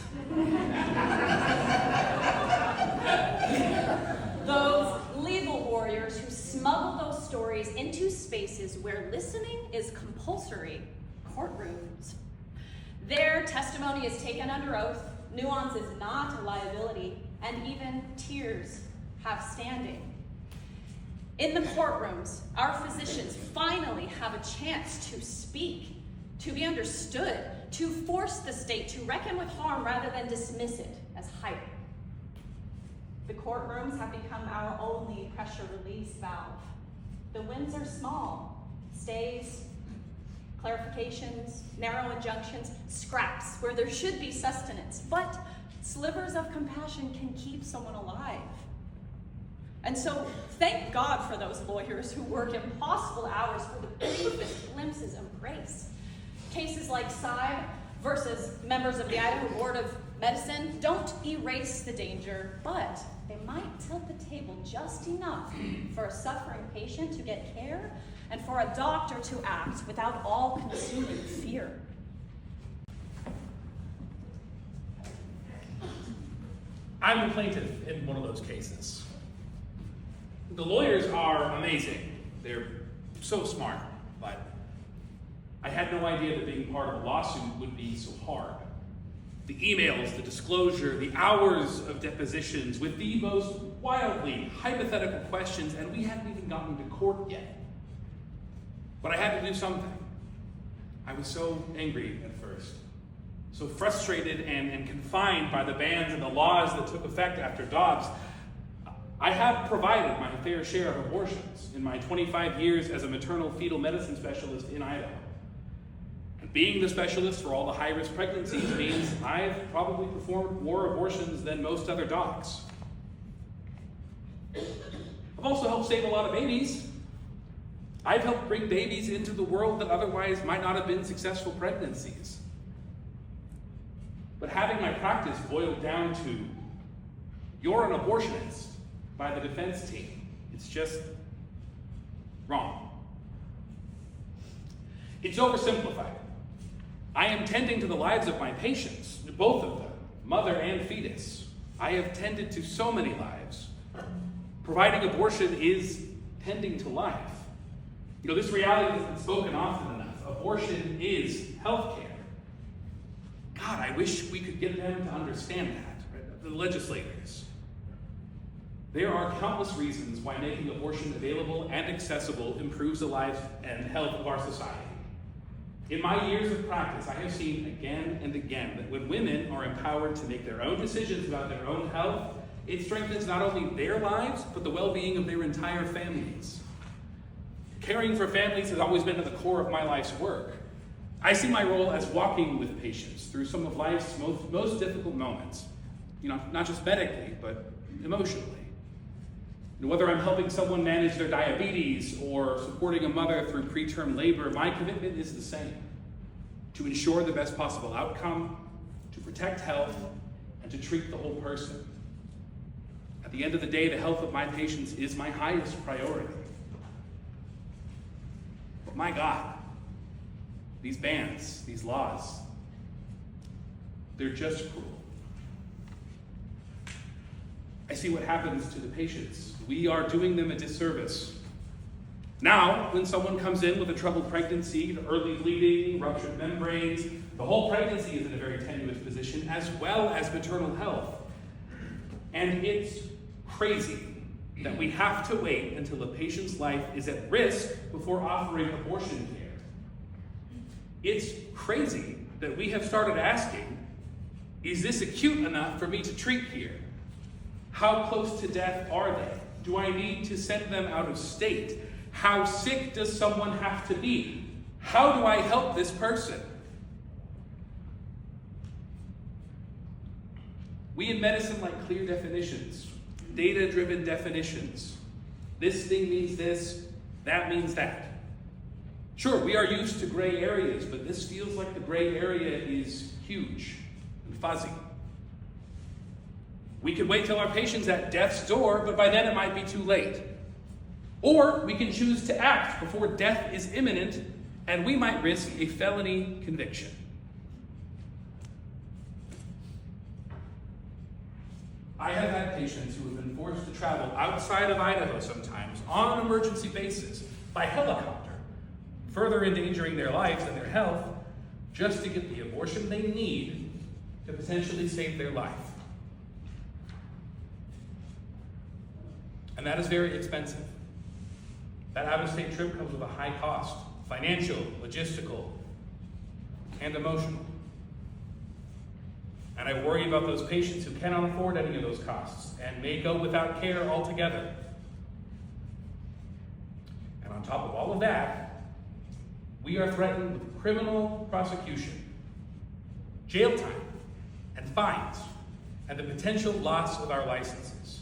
Speaker 4: Those legal warriors who smuggle those stories into spaces where listening is compulsory, courtrooms. Their testimony is taken under oath, nuance is not a liability, and even tears have standing. In the courtrooms, our physicians finally have a chance to speak, to be understood, to force the state to reckon with harm rather than dismiss it as hype. The courtrooms have become our only pressure release valve. The wins are small: stays, clarifications, narrow injunctions, scraps where there should be sustenance, but slivers of compassion can keep someone alive. And so thank God for those lawyers who work impossible hours for the briefest glimpses of grace. Cases like Sara versus members of the Idaho Board of Medicine don't erase the danger, but they might tilt the table just enough for a suffering patient to get care and for a doctor to act without all-consuming fear.
Speaker 9: I'm the plaintiff in one of those cases. The lawyers are amazing. They're so smart, but I had no idea that being part of a lawsuit would be so hard. The emails, the disclosure, the hours of depositions with the most wildly hypothetical questions, and we hadn't even gotten to court yet. But I had to do something. I was so angry at first, so frustrated and confined by the bans and the laws that took effect after Dobbs. I have provided my fair share of abortions in my 25 years as a maternal fetal medicine specialist in Idaho. And being the specialist for all the high-risk pregnancies means I've probably performed more abortions than most other docs. I've also helped save a lot of babies. I've helped bring babies into the world that otherwise might not have been successful pregnancies. But having my practice boiled down to, you're an abortionist by the defense team, it's just wrong. It's oversimplified. I am tending to the lives of my patients, both of them, mother and fetus. I have tended to so many lives. Providing abortion is tending to life. You know, this reality has been spoken often enough. Abortion is healthcare. God, I wish we could get them to understand that, right? The legislators. There are countless reasons why making abortion available and accessible improves the life and health of our society. In my years of practice, I have seen again and again that when women are empowered to make their own decisions about their own health, it strengthens not only their lives, but the well-being of their entire families. Caring for families has always been at the core of my life's work. I see my role as walking with patients through some of life's most difficult moments. You know, not just medically, but emotionally. And whether I'm helping someone manage their diabetes or supporting a mother through preterm labor, my commitment is the same: to ensure the best possible outcome, to protect health, and to treat the whole person. At the end of the day, the health of my patients is my highest priority. But my God, these bans, these laws, they're just cruel. I see what happens to the patients. We are doing them a disservice. Now, when someone comes in with a troubled pregnancy, early bleeding, ruptured membranes, the whole pregnancy is in a very tenuous position, as well as maternal health. And it's crazy that we have to wait until a patient's life is at risk before offering abortion care. It's crazy that we have started asking, is this acute enough for me to treat here? How close to death are they? Do I need to send them out of state? How sick does someone have to be? How do I help this person? We in medicine like clear definitions, data-driven definitions. This thing means this, that means that. Sure, we are used to gray areas, but this feels like the gray area is huge and fuzzy. We could wait till our patient's at death's door, but by then it might be too late. Or we can choose to act before death is imminent, and we might risk a felony conviction. I have had patients who have been forced to travel outside of Idaho sometimes on an emergency basis by helicopter, further endangering their lives and their health just to get the abortion they need to potentially save their life. And that is very expensive. That out-of-state trip comes with a high cost, financial, logistical, and emotional. And I worry about those patients who cannot afford any of those costs and may go without care altogether. And on top of all of that, we are threatened with criminal prosecution, jail time, and fines, and the potential loss of our licenses.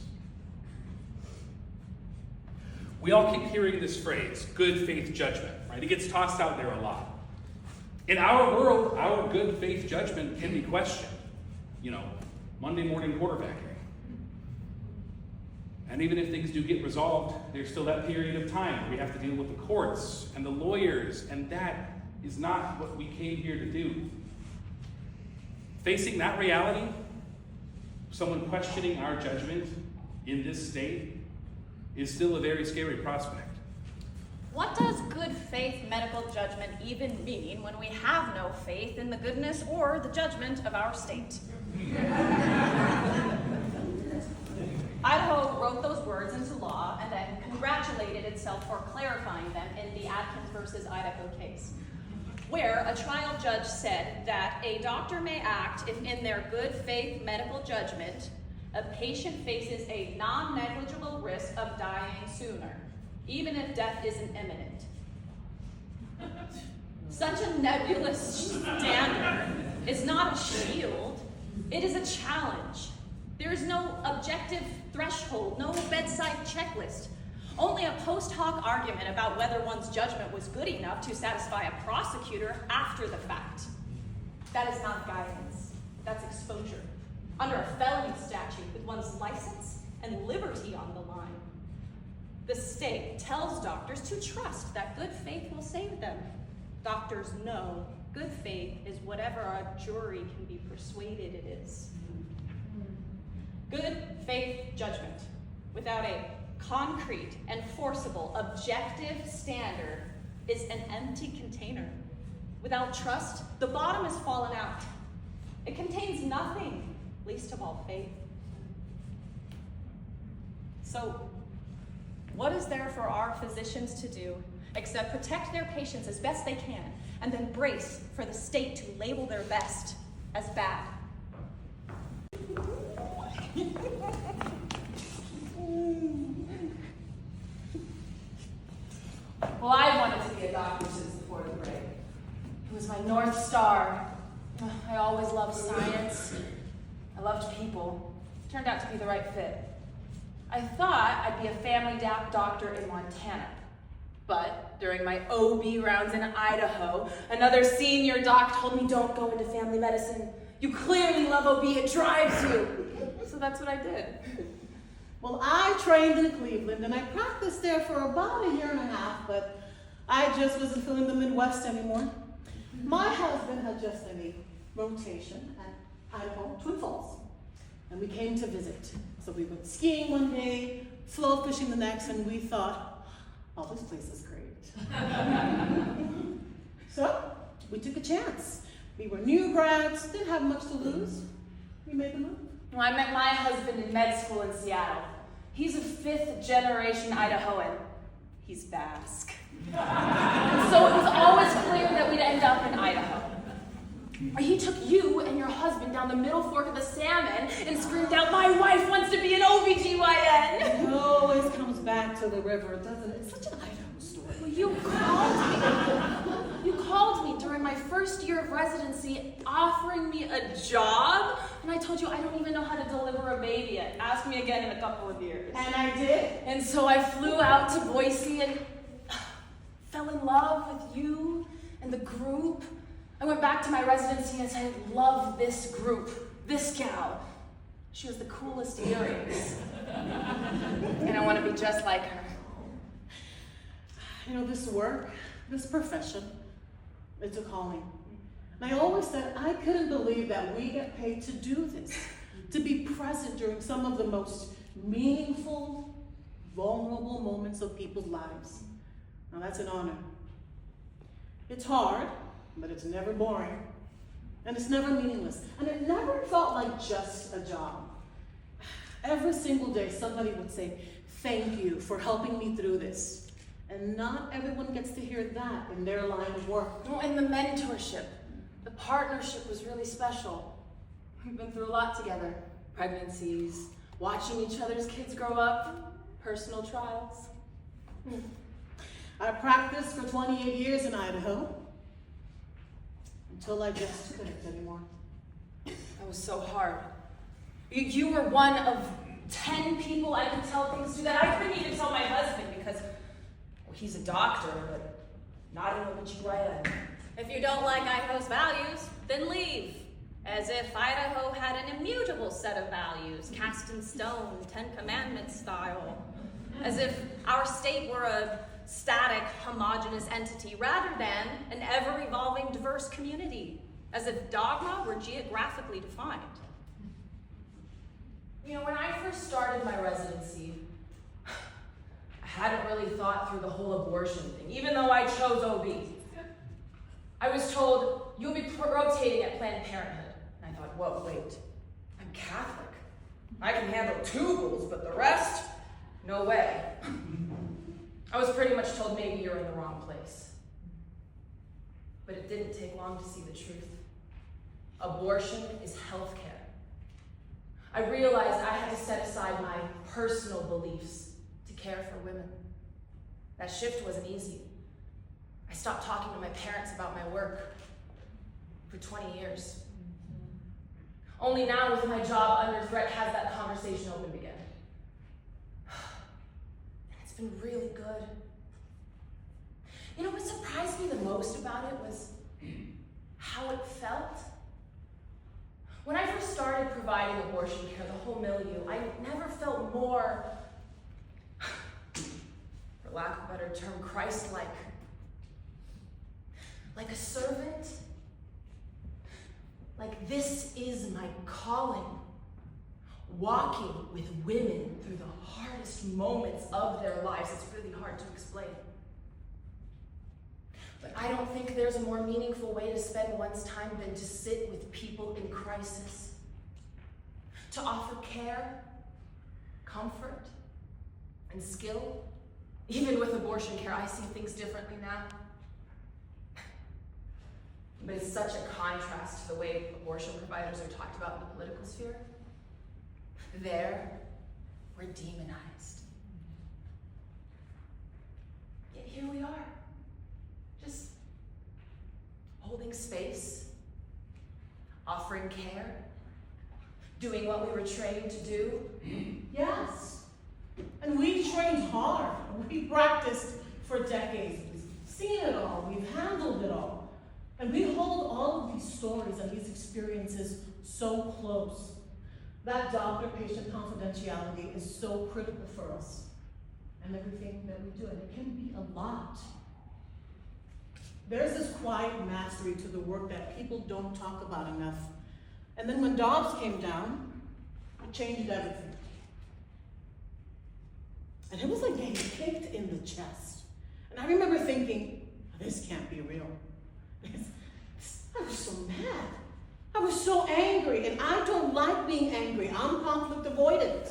Speaker 9: We all keep hearing this phrase, good faith judgment, right? It gets tossed out there a lot. In our world, our good faith judgment can be questioned. You know, Monday morning quarterbacking. And even if things do get resolved, there's still that period of time where we have to deal with the courts and the lawyers, and that is not what we came here to do. Facing that reality, someone questioning our judgment in this state is still a very scary prospect.
Speaker 4: What does good faith medical judgment even mean when we have no faith in the goodness or the judgment of our state? Idaho wrote those words into law and then congratulated itself for clarifying them in the Atkins versus Idaho case, where a trial judge said that a doctor may act if in their good faith medical judgment a patient faces a non-negligible risk of dying sooner, even if death isn't imminent. Such a nebulous standard is not a shield, it is a challenge. There is no objective threshold, no bedside checklist. only a post hoc argument about whether one's judgment was good enough to satisfy a prosecutor after the fact. That is not guidance. That's exposure. Under a felony statute with one's license and liberty on the line. The state tells doctors to trust that good faith will save them. Doctors know good faith is whatever a jury can be persuaded it is. Good faith judgment without a concrete, enforceable, objective standard is an empty container. Without trust, the bottom has fallen out. It contains nothing, least of all faith. So, what is there for our physicians to do except protect their patients as best they can and then brace for the state to label their best as bad?
Speaker 1: Well, I wanted to be a doctor since the fourth grade. It was my North Star. I always loved science. I loved people. It turned out to be the right fit. I thought I'd be a family doctor in Montana. But during my OB rounds in Idaho, another senior doc told me, don't go into family medicine. You clearly love OB, it drives you. So that's what I did.
Speaker 10: Well, I trained in Cleveland and I practiced there for about a year and a half, but I just wasn't feeling the Midwest anymore. My husband had just done a rotation at Idaho, Twin Falls, and we came to visit. So we went skiing one day, float fishing the next, and we thought, oh, this place is great. So we took a chance. We were new grads, didn't have much to lose. We made the move.
Speaker 1: Well, I met my husband in med school in Seattle. He's a 5th generation Idahoan. He's Basque. So it was always clear that we'd end up in Idaho. He took you and your husband down the middle fork of the salmon and screamed out, my wife wants to be an OBGYN.
Speaker 10: It always comes back to the river, doesn't it? It's such an Idaho story.
Speaker 1: Well, you called me during my first year of residency offering me a job, and I told you I don't even know how to deliver a baby yet. Ask me again in a couple of years.
Speaker 10: And I did.
Speaker 1: And so I flew out to Boise and fell in love with you and the group. I went back to my residency and said, I love this group, this gal. She has the coolest earrings. And I want to be just like her.
Speaker 10: You know, this work, this profession, it's a calling. And I always said I couldn't believe that we get paid to do this, to be present during some of the most meaningful, vulnerable moments of people's lives. Now that's an honor. It's hard, but it's never boring. And it's never meaningless. And it never felt like just a job. Every single day, somebody would say, thank you for helping me through this. And not everyone gets to hear that in their line of work.
Speaker 1: Oh, and the mentorship, the partnership was really special. We've been through a lot together. Pregnancies, watching each other's kids grow up, personal trials.
Speaker 10: I practiced for 28 years in Idaho until I just couldn't anymore.
Speaker 1: That was so hard. You were one of 10 people I could tell things to that I couldn't even tell my husband because, well, he's a doctor, but not an OBGYN.
Speaker 4: If you don't like Idaho's values, then leave. As if Idaho had an immutable set of values, cast in stone, 10 Commandments style. As if our state were a static, homogeneous entity rather than an ever-evolving, diverse community. As if dogma were geographically defined.
Speaker 1: You know, when I first started my residency, I hadn't really thought through the whole abortion thing, even though I chose OB. I was told, you'll be rotating at Planned Parenthood. And I thought, whoa, wait, I'm Catholic. I can handle tubals, but the rest, no way. I was pretty much told maybe you're in the wrong place. But it didn't take long to see the truth. Abortion is healthcare. I realized I had to set aside my personal beliefs to care for women. That shift wasn't easy. I stopped talking to my parents about my work for 20 years. Only now, with my job under threat, has that conversation opened again. And it's
Speaker 11: been really good. You know, what surprised me the most about it was how it felt. When I first started providing abortion care, the whole milieu, I never felt more, for lack of a better term, Christ-like. Like a servant. Like, this is my calling. Walking with women through the hardest moments of their lives. It's really hard to explain. But I don't think there's a more meaningful way to spend one's time than to sit with people in crisis. To offer care, comfort, and skill. Even with abortion care, I see things differently now. But it's such a contrast to the way abortion providers are talked about in the political sphere. There, we're demonized. Yet here we are, just holding space, offering care, doing what we were trained to do.
Speaker 10: Yes. And we trained hard. We practiced for decades. We've seen it all. We've handled it all. And we hold all of these stories and these experiences so close. That doctor-patient confidentiality is so critical for us and everything that we do, and it can be a lot. There's this quiet mastery to the work that people don't talk about enough. And then when Dobbs came down, it changed everything. And it was like getting kicked in the chest. And I remember thinking, this can't be real. I was so mad. I was so angry, and I don't like being angry. I'm conflict avoidant.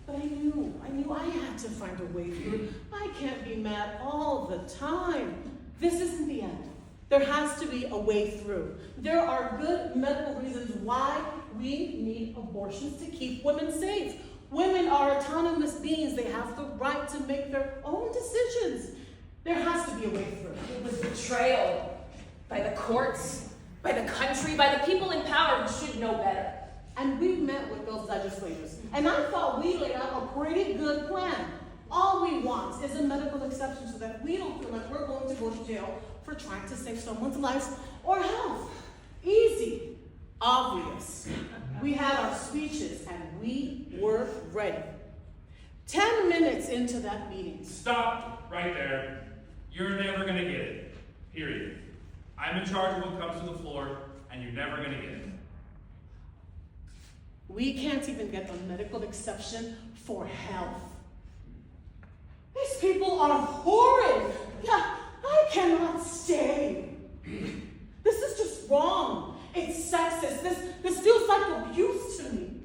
Speaker 10: But I knew I had to find a way through. I can't be mad all the time. This isn't the end. There has to be a way through. There are good medical reasons why we need abortions to keep women safe. Women are autonomous beings. They have the right to make their own decisions. There has to be a way through.
Speaker 11: It was betrayal. By the courts, by the country, by the people in power who should know better.
Speaker 10: And we met with those legislators, and I thought we laid out a pretty good plan. All we want is a medical exception so that we don't feel like we're going to go to jail for trying to save someone's life or health. Easy, obvious. We had our speeches, and we were ready. 10 minutes into that meeting.
Speaker 9: Stop right there. You're never gonna get it. Period. I'm in charge of what comes to the floor, and you're never gonna get it.
Speaker 10: We can't even get a medical exception for health. These people are horrid. Yeah, I cannot stay. This is just wrong. It's sexist. This feels like abuse to me.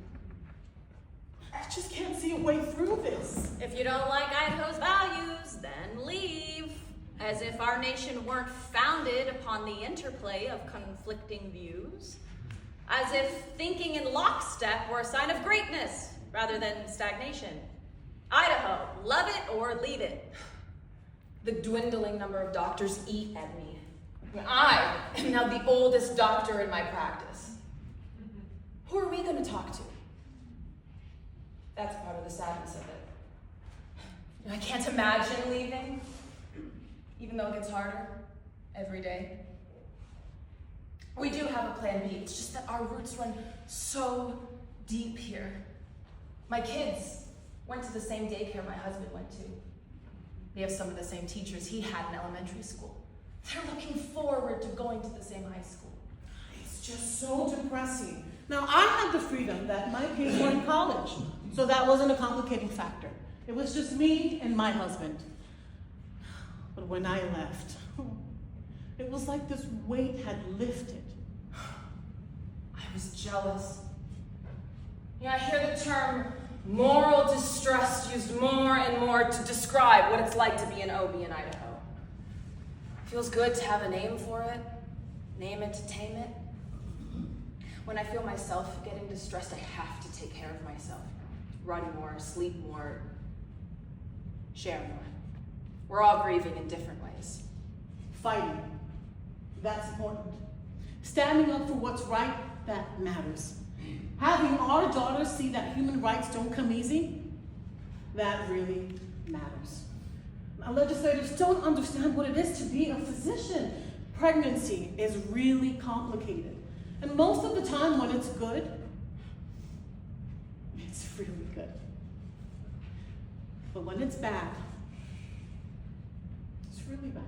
Speaker 10: I just can't see a way through this.
Speaker 4: If you don't like Idaho's values, then leave. As if our nation weren't founded upon the interplay of conflicting views. As if thinking in lockstep were a sign of greatness rather than stagnation. Idaho, love it or leave it.
Speaker 11: The dwindling number of doctors eat at me. I am now the oldest doctor in my practice. Who are we going to talk to? That's part of the sadness of it. I can't imagine leaving. Even though it gets harder every day. We do have a plan B. It's just that our roots run so deep here. My kids went to the same daycare my husband went to. They have some of the same teachers he had in elementary school. They're looking forward to going to the same high school.
Speaker 10: It's just so depressing. Now, I had the freedom that my kids were in college, so that wasn't a complicating factor. It was just me and my husband. But when I left, it was like this weight had lifted.
Speaker 11: I was jealous. I hear the term moral distress used more and more to describe what it's like to be an OB in Idaho. Feels good to have a name for it. Name it to tame it. When I feel myself getting distressed, I have to take care of myself. Run more, sleep more, share more. We're all grieving in different ways.
Speaker 10: Fighting, that's important. Standing up for what's right, that matters. Having our daughters see that human rights don't come easy, that really matters. Now, legislators don't understand what it is to be a physician. Pregnancy is really complicated. And most of the time when it's good, it's really good. But when it's bad, it's really bad.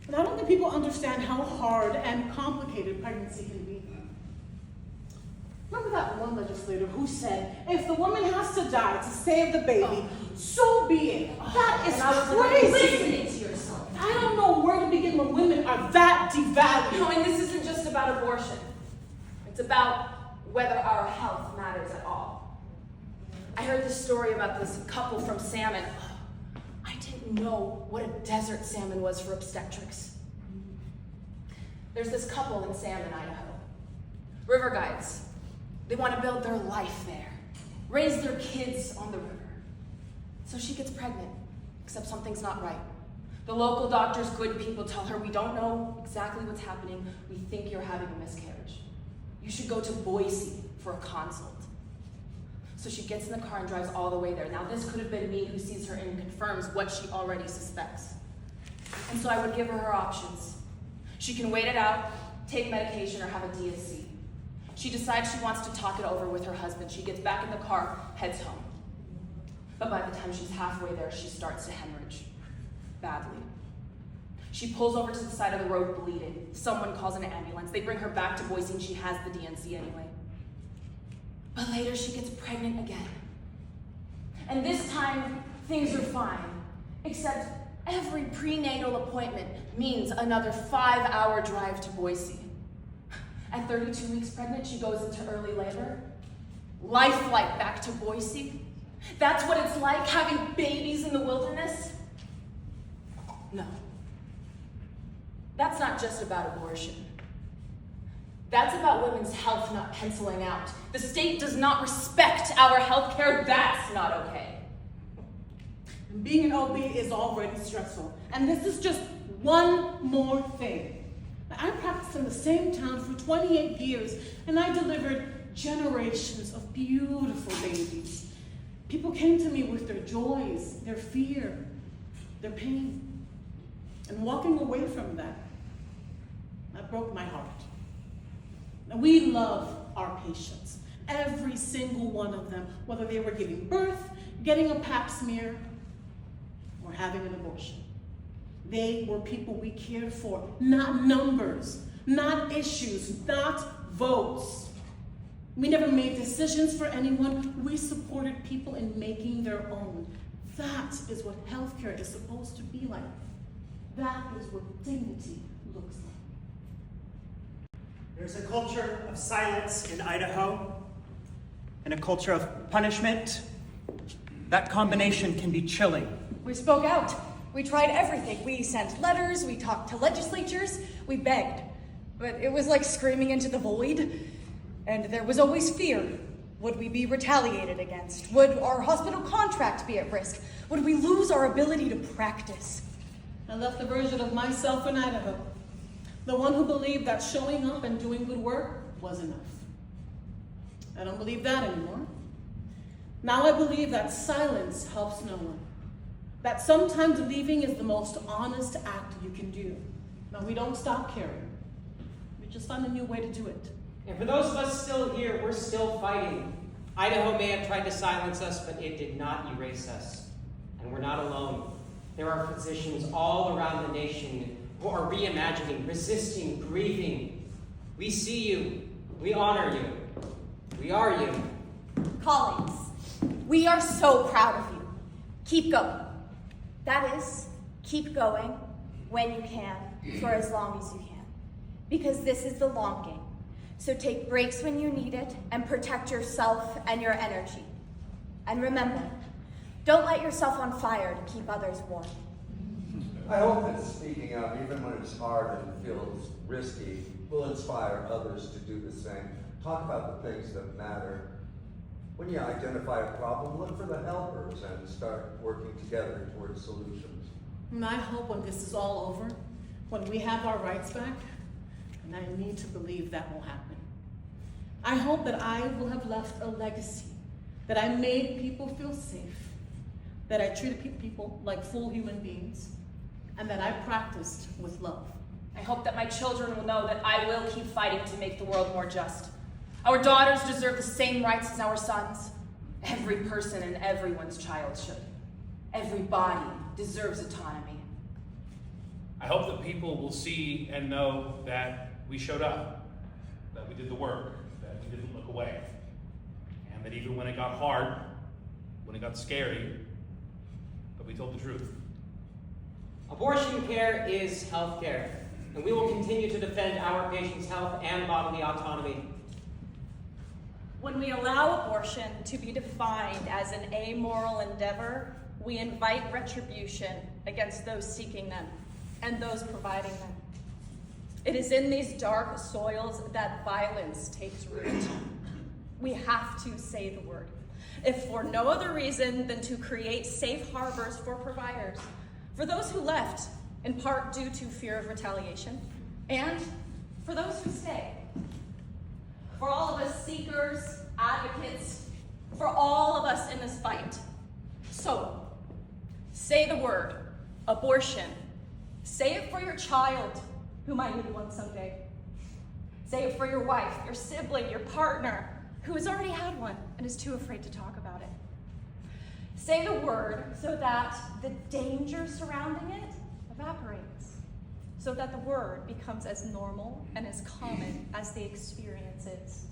Speaker 10: And I don't think people understand how hard and complicated pregnancy can be. Remember that one legislator who said, if the woman has to die to save the baby, so be it. That is crazy.
Speaker 11: Listening to yourself.
Speaker 10: I don't know where to begin when women are that devalued.
Speaker 11: No, and this isn't just about abortion. It's about whether our health matters at all. I heard this story about this couple from salmon. I didn't know what a desert salmon was for obstetrics. There's this couple in Salmon, Idaho. River guides. They want to build their life there, raise their kids on the river. So she gets pregnant, except something's not right. The local doctors, good people, tell her, we don't know exactly what's happening. We think you're having a miscarriage. You should go to Boise for a consult. So she gets in the car and drives all the way there. Now this could have been me who sees her and confirms what she already suspects. And so I would give her options. She can wait it out, take medication, or have a DSC. She decides she wants to talk it over with her husband. She gets back in the car, heads home. But by the time she's halfway there, she starts to hemorrhage. Badly. She pulls over to the side of the road bleeding. Someone calls an ambulance. They bring her back to Boise and she has the DNC anyway. But later she gets pregnant again. And this time, things are fine. Except every prenatal appointment means another 5-hour drive to Boise. At 32 weeks pregnant, she goes into early labor. Lifelike back to Boise. That's what it's like having babies in the wilderness? No. That's not just about abortion. That's about women's health not penciling out. The state does not respect our health care. That's not okay.
Speaker 10: Being an OB is already stressful. And this is just one more thing. I practiced in the same town for 28 years, and I delivered generations of beautiful babies. People came to me with their joys, their fear, their pain. And walking away from that broke my heart. Now, we love our patients, every single one of them, whether they were giving birth, getting a pap smear, or having an abortion. They were people we cared for, not numbers, not issues, not votes. We never made decisions for anyone. We supported people in making their own. That is what healthcare is supposed to be like. That is what dignity looks like.
Speaker 6: There's a culture of silence in Idaho and a culture of punishment. That combination can be chilling.
Speaker 3: We spoke out. We tried everything. We sent letters, we talked to legislatures, we begged. But it was like screaming into the void. And there was always fear. Would we be retaliated against? Would our hospital contract be at risk? Would we lose our ability to practice?
Speaker 10: I left the version of myself in Idaho. The one who believed that showing up and doing good work was enough. I don't believe that anymore. Now I believe that silence helps no one. That sometimes leaving is the most honest act you can do. Now we don't stop caring. We just find a new way to do it.
Speaker 8: And for those of us still here, we're still fighting. Idaho may have tried to silence us, but it did not erase us. And we're not alone. There are physicians all around the nation who are reimagining, resisting, grieving. We see you. We honor you. We are you.
Speaker 3: Colleagues, we are so proud of you. Keep going. That is, keep going when you can, for as long as you can. Because this is the long game. So take breaks when you need it and protect yourself and your energy. And remember, don't light yourself on fire to keep others warm.
Speaker 5: I hope that speaking out, even when it's hard and feels risky, will inspire others to do the same. Talk about the things that matter. When you identify a problem, look for the helpers and start working together towards solutions.
Speaker 10: And I hope when this is all over, when we have our rights back, and I need to believe that will happen, I hope that I will have left a legacy that I made people feel safe, that I treated people like full human beings, and that I practiced with love.
Speaker 11: I hope that my children will know that I will keep fighting to make the world more just. Our daughters deserve the same rights as our sons. Every person and everyone's child should. Every body deserves autonomy.
Speaker 9: I hope that people will see and know that we showed up, that we did the work, that we didn't look away, and that even when it got hard, when it got scary, that we told the truth.
Speaker 8: Abortion care is health care, and we will continue to defend our patients' health and bodily autonomy.
Speaker 4: When we allow abortion to be defined as an amoral endeavor, we invite retribution against those seeking them and those providing them. It is in these dark soils that violence takes root. We have to say the word, if for no other reason than to create safe harbors for providers, for those who left, in part due to fear of retaliation, and for those who stay. For all of us seekers, advocates, for all of us in this fight. So, say the word, abortion. Say it for your child, who might need one someday. Say it for your wife, your sibling, your partner, who has already had one and is too afraid to talk about it. Say the word so that the danger surrounding it evaporates, so that the word becomes as normal and as common as the experience is.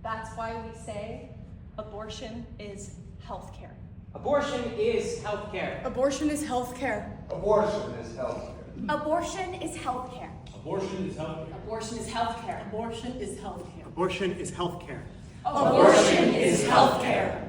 Speaker 4: That's why we say abortion is healthcare.
Speaker 8: Abortion is health care.
Speaker 7: Abortion is health care.
Speaker 5: Abortion is health care.
Speaker 3: Abortion is health care.
Speaker 9: Abortion is health care.
Speaker 11: Abortion is health care.
Speaker 10: Abortion is health care.
Speaker 6: Abortion is health care.
Speaker 11: Abortion is health care.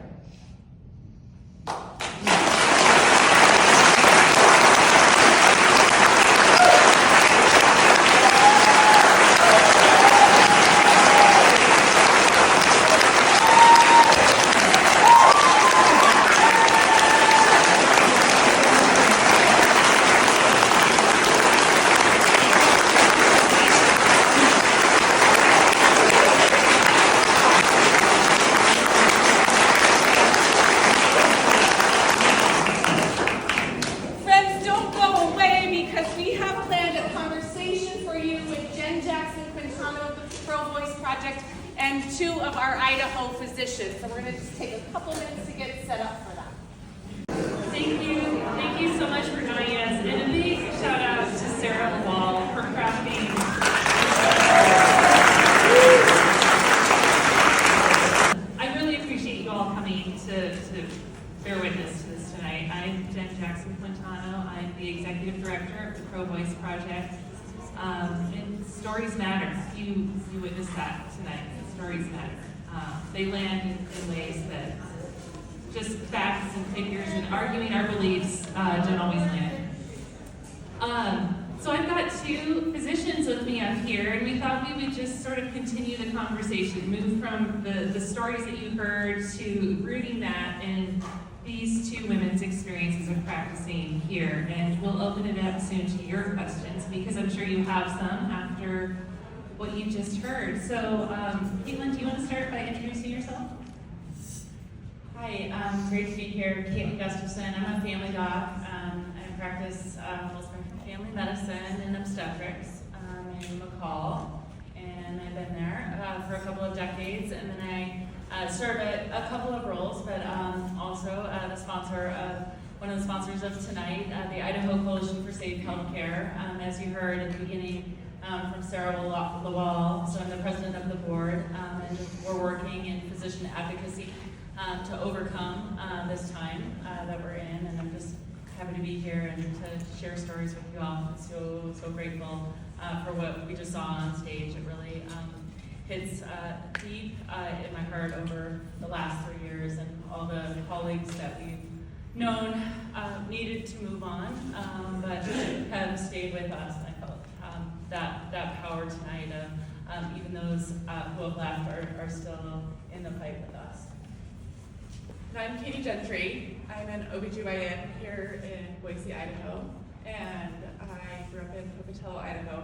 Speaker 11: Friends, don't go away because we have planned a conversation for you with Jen Jackson Quintano of the TheProVoice Project and two of our Idaho physicians. So we're going to just take a couple minutes to get set up for that.
Speaker 12: Thank you so much for joining us, and a big shout out to Sara Lawall for crafting. I really appreciate you all coming to bear witness to this tonight. I'm Jen Jackson Quintano. I'm the Executive Director of the TheProVoice Project. And stories matter. You witnessed that tonight. Stories matter. They land in ways that just facts and figures and arguing our beliefs don't always land. So I've got two physicians with me up here, and we thought we would just sort of continue the conversation, move from the stories that you heard to rooting that in these two women's experiences of practicing here. And we'll open it up soon to your questions, because I'm sure you have some after what you just heard. So, Caitlin, do you want to start by introducing yourself?
Speaker 13: Hi, great to be here. Caitlin Gustafson. I'm a family doc. I practice family medicine and obstetrics in McCall, and I've been there for a couple of decades. And then I serve a couple of roles, but also the sponsor of one of the sponsors of tonight, the Idaho Coalition for Safe Healthcare. As you heard at the beginning from Sara Lawall, so I'm the president of the board, and we're working in physician advocacy to overcome this time that we're in, and I'm just happy to be here and to share stories with you all. I'm so grateful for what we just saw on stage. It really hits deep in my heart over the last 3 years, and all the colleagues that we've known needed to move on, but have stayed with us. And I felt that power tonight of even those who have left are still in the fight with us.
Speaker 1: I'm Katie Gentry. I'm an OBGYN here in Boise, Idaho, and I grew up in Pocatello, Idaho.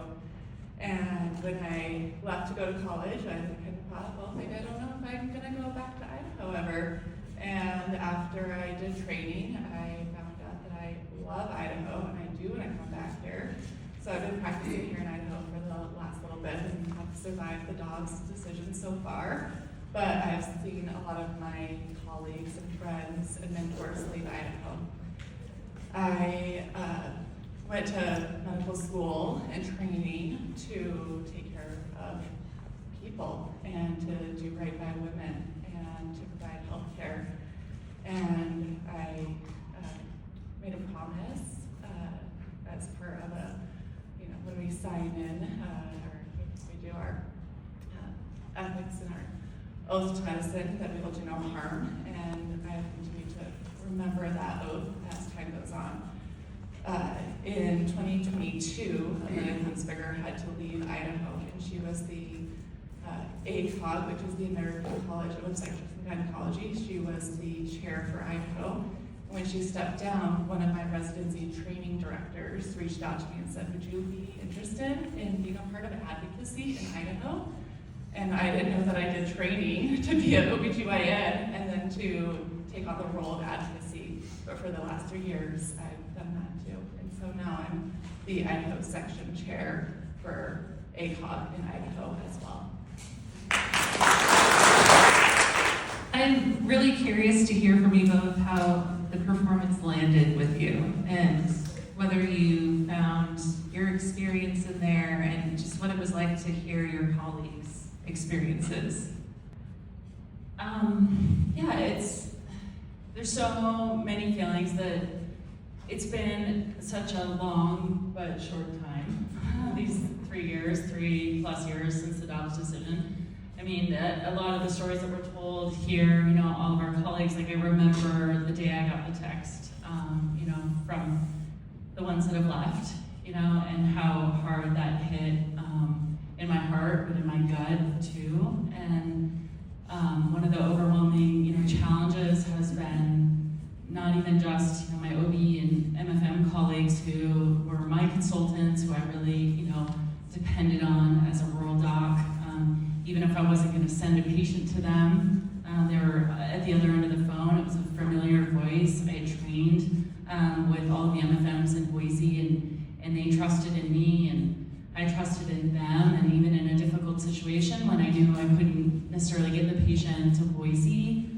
Speaker 1: And when I left to go to college, I kind of thought, well, maybe I don't know if I'm going to go back to Idaho ever.
Speaker 13: and after I did training, I found out that I love Idaho, and I do when I come back here. So I've been practicing here in Idaho for the last little bit, and have survived the dog's decision so far. But I've seen a lot of my colleagues and friends and mentors leave Idaho. I went to medical school and training to take care of people and to do right by women and to provide health care. And I made a promise as part of a, when we sign in, we do our ethics and our oath to medicine, that we will do no harm. And I continue to remember that oath as time goes on. In 2022, Melanie Folwell had to leave Idaho, and she was the ACOG, which is the American College of Obstetrics and Gynecology. She was the chair for Idaho. When she stepped down, one of my residency training directors reached out to me and said, would you be interested in being a part of advocacy in Idaho? And I didn't know that I did training to be an OBGYN and then to take on the role of advocacy. But for the last 3 years, I've done that too. And so now I'm the Idaho section chair for ACOG in Idaho as well.
Speaker 12: I'm really curious to hear from you both how the performance landed with you and whether you found your experience in there and just what it was like to hear your colleagues' experiences. There's so many feelings that it's been such a long but short time, these 3+ years since the dog's decision. I mean, a lot of the stories that we're told here, all of our colleagues, like I remember the day I got the text, from the ones that have left, and how hard that hit in my heart, but in my gut too. And one of the overwhelming, challenges has been not even just, my OB and MFM colleagues who were my consultants, who I really, depended on as a rural doc. Even if I wasn't going to send a patient to them, they were at the other end of the phone. It was a familiar voice. I had trained with all of the MFMs in Boise, and they trusted in me, and I trusted in them. And even in a difficult situation, when I knew I couldn't necessarily get the patient to Boise,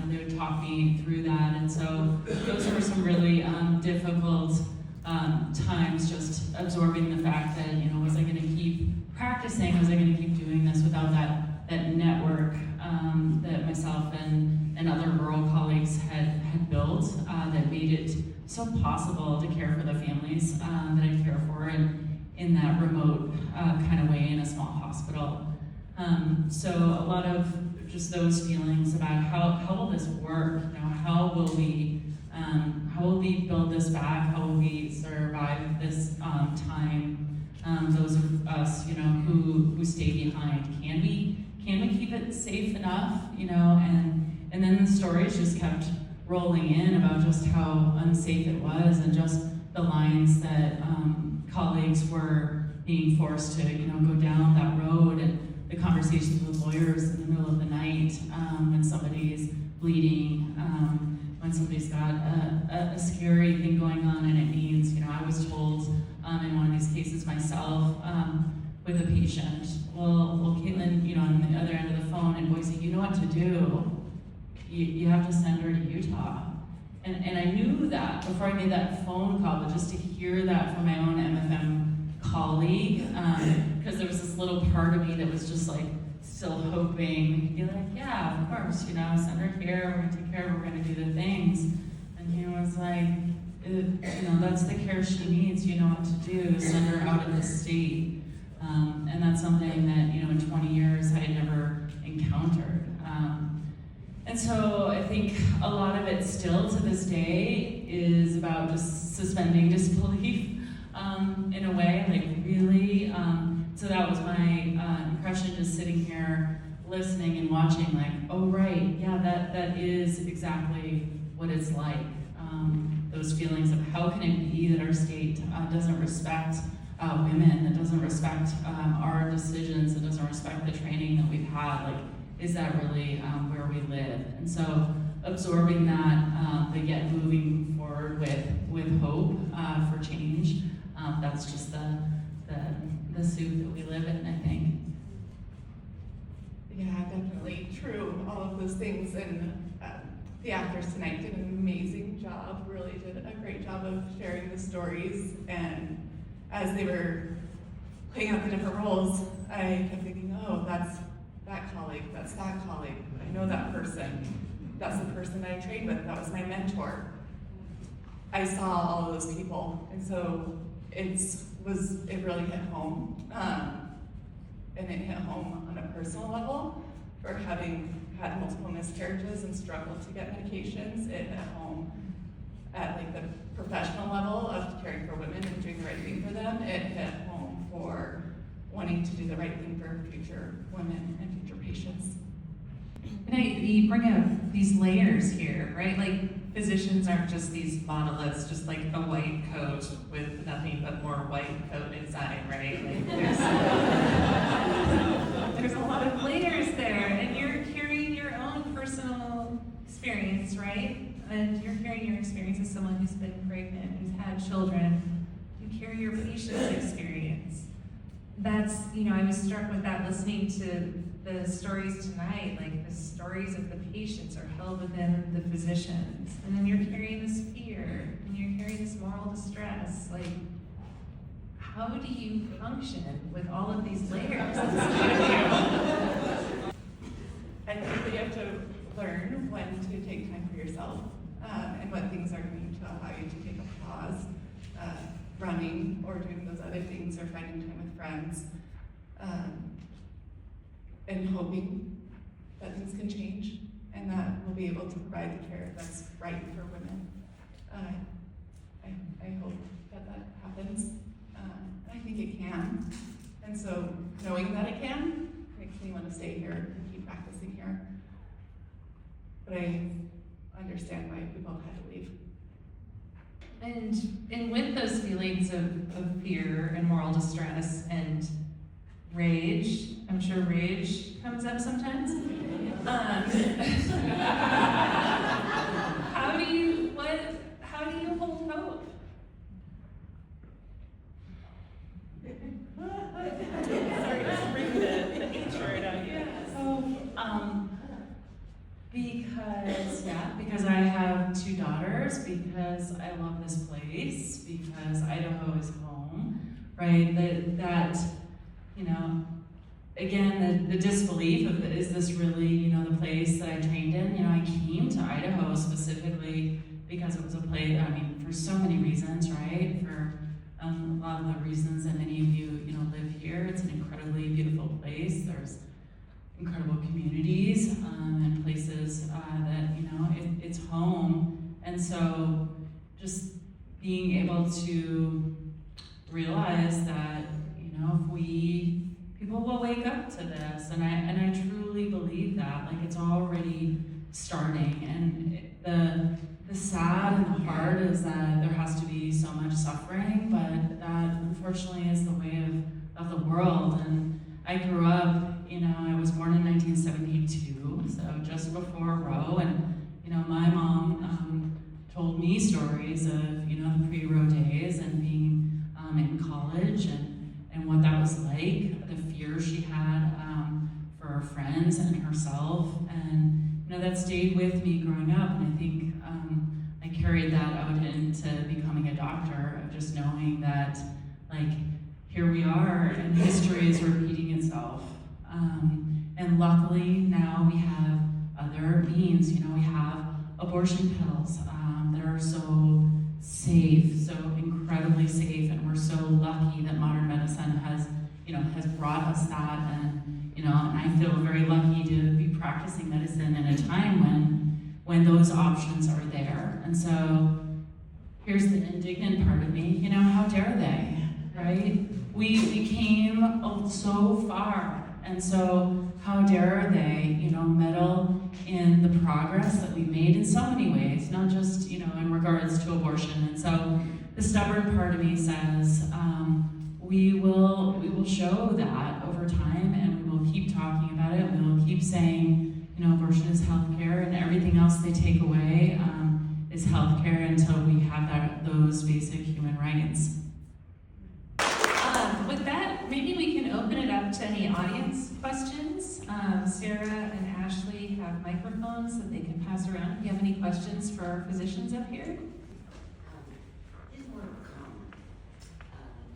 Speaker 12: they would talk me through that. And so those were some really difficult times, just absorbing the fact that, was I going to keep practicing? Was I going to keep doing this without that network that myself and other rural colleagues had built that made it so possible to care for the families that I care for in that remote kind of way in a small hospital. So a lot of just those feelings about how will this work? How will we build this back? How will we survive this time? Those of us, who stay behind, can we keep it safe enough? And then the stories just kept rolling in about just how unsafe it was, and just the lines that colleagues were being forced to, go down that road, and the conversations with lawyers in the middle of the night when somebody's bleeding, when somebody's got a scary thing going on, and it means, I was told in one of these cases myself with a patient, well, Caitlin, on the other end of the phone in Boise, you know what to do. You have to send her to Utah. And I knew that before I made that phone call, but just to hear that from my own MFM colleague, because there was this little part of me that was just like still hoping, be like, yeah, of course, send her here, we're gonna take care of her, we're gonna do the things. And he was like, that's the care she needs, you know what to do, send her out of the state. And that's something that, in 20 years I had never encountered. And so I think a lot of it still to this day is about just suspending disbelief in a way, like really. So that was my impression, just sitting here listening and watching, like, oh right, yeah, that is exactly what it's like. Those feelings of how can it be that our state doesn't respect women, that doesn't respect our decisions, that doesn't respect the training that we've had, like, is that really where we live? And so absorbing that, but yet moving forward with hope for change. That's just the soup that we live in, I think.
Speaker 14: Yeah, definitely true. All of those things, and the actors tonight did an amazing job. Really did a great job of sharing the stories. And as they were playing out the different roles, I kept thinking, oh, that's that colleague, that's that colleague. I know that person. That's the person I trained with. That was my mentor. I saw all of those people, and so it really hit home. And it hit home on a personal level for having had multiple miscarriages and struggled to get medications. It hit home at like the professional level of caring for women and doing the right thing for them. It hit home for wanting to do the right thing for future women and future patients.
Speaker 12: And you bring up these layers here, right? Like physicians aren't just these monoliths, just like a white coat with nothing but more white coat inside, right? Like there's a lot of layers there, and you're carrying your own personal experience, right? And you're carrying your experience as someone who's been pregnant, who's had children. You carry your patient's experience. That's, I was struck with that listening to the stories tonight, like the stories of the patients are held within the physicians. And then you're carrying this fear, and you're carrying this moral distress. Like, how do you function with all of these layers?
Speaker 14: I think that you have to learn when to take time for yourself, and what things are going to allow you to take a pause, running or doing those other things or finding time with friends, and hoping that things can change and that we'll be able to provide the care that's right for women. I hope that happens, and I think it can. And so knowing that it can makes me want to stay here and keep practicing here. But I understand why people have had to leave.
Speaker 12: And with those feelings of fear and moral distress and rage, I'm sure rage comes up sometimes. How do you hold hope?
Speaker 14: Sorry, just bring the intro down here.
Speaker 12: Because I have 2 daughters, because I love this place, because Idaho is home, right? That again, the disbelief of is this really, the place that I trained in? I came to Idaho specifically because it was a place, for so many reasons, right? For a lot of the reasons that many of you, live here. It's an incredibly beautiful place. There's incredible communities and places that, it's home. And so just being able to realize that, people will wake up to this, and I truly believe that. Like, it's already starting, and the sad and the hard is that there has to be so much suffering, but that unfortunately is the way of the world. And I grew up, I was born in 1972, so just before Roe, and my mom told me stories of the pre-Roe days and being in college and what that was like, the fear she had for her friends and herself, and that stayed with me growing up. And I think I carried that out into becoming a doctor, of just knowing that, like, here we are and history is repeating itself. And luckily now we have other means. We have abortion pills that are so safe, so incredibly safe, and we're so lucky that modern medicine has brought us that. And I feel very lucky to be practicing medicine in a time when those options are there. And so here's the indignant part of me. How dare they, right? We came so far, and so how dare they, meddle in the progress that we made in so many ways, not just, in regards to abortion. And so the stubborn part of me says, we will show that over time, and we will keep talking about it. We will keep saying, abortion is healthcare, and everything else they take away is healthcare until we have those basic human rights. With that, maybe we can open it up to any audience questions. Sara and Ashley have microphones that they can pass around. If you have any questions for our physicians up here?
Speaker 15: This is more of a comment.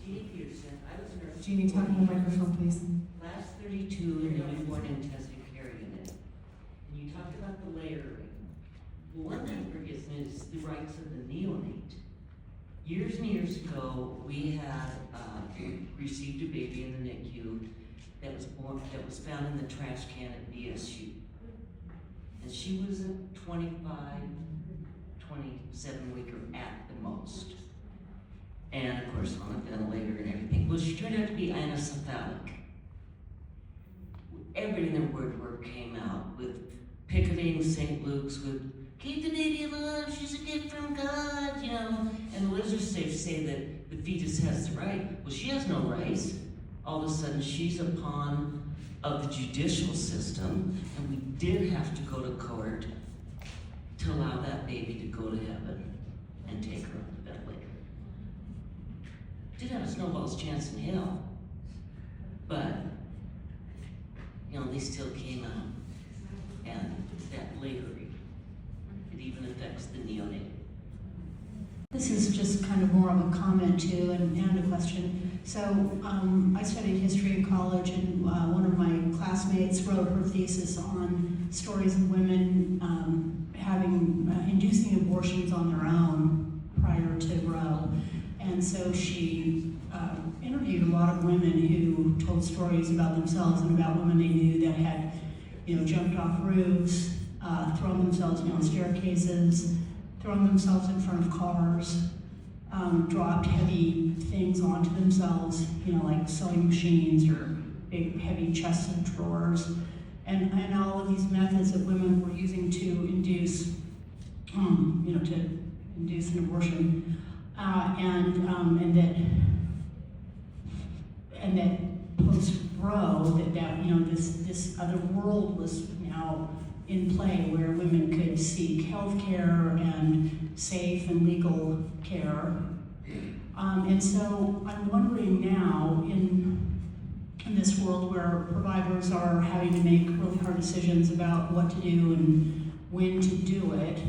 Speaker 15: Jeannie Peterson, I was a nurse.
Speaker 12: Jeannie, talk in the microphone, please.
Speaker 15: Last 32 in the newborn intensive care unit. And you talked about the layering. One thing forgets me is the rights of the neonate. Years and years ago, we had received a baby in the NICU that was found in the trash can at BSU. And she was a 25, 27-weeker at the most. And of course on a ventilator and everything. Well, she turned out to be anencephalic. Everything in the word came out with picketing St. Luke's with keep the baby alive, she's a gift from God, you know. And the legislators say that the fetus has the right. Well, she has no rights. All of a sudden, she's a pawn of the judicial system, and we did have to go to court to allow that baby to go to heaven and take her on the ventilator. Did have a snowball's chance in hell, but, you know, they still came out, and that layering, it even affects the neonate.
Speaker 16: This is just kind of more of a comment too, and a question. So I studied history in college, and one of my classmates wrote her thesis on stories of women inducing abortions on their own prior to Roe. And so she interviewed a lot of women who told stories about themselves and about women they knew that had, jumped off roofs, thrown themselves down staircases, thrown themselves in front of cars, dropped heavy things onto themselves, like sewing machines or big heavy chests of drawers, and all of these methods that women were using to induce, to induce an abortion, and that post-Roe, this other world was now in play where women could seek health care and safe and legal care. And so I'm wondering now, in this world where providers are having to make really hard decisions about what to do and when to do it,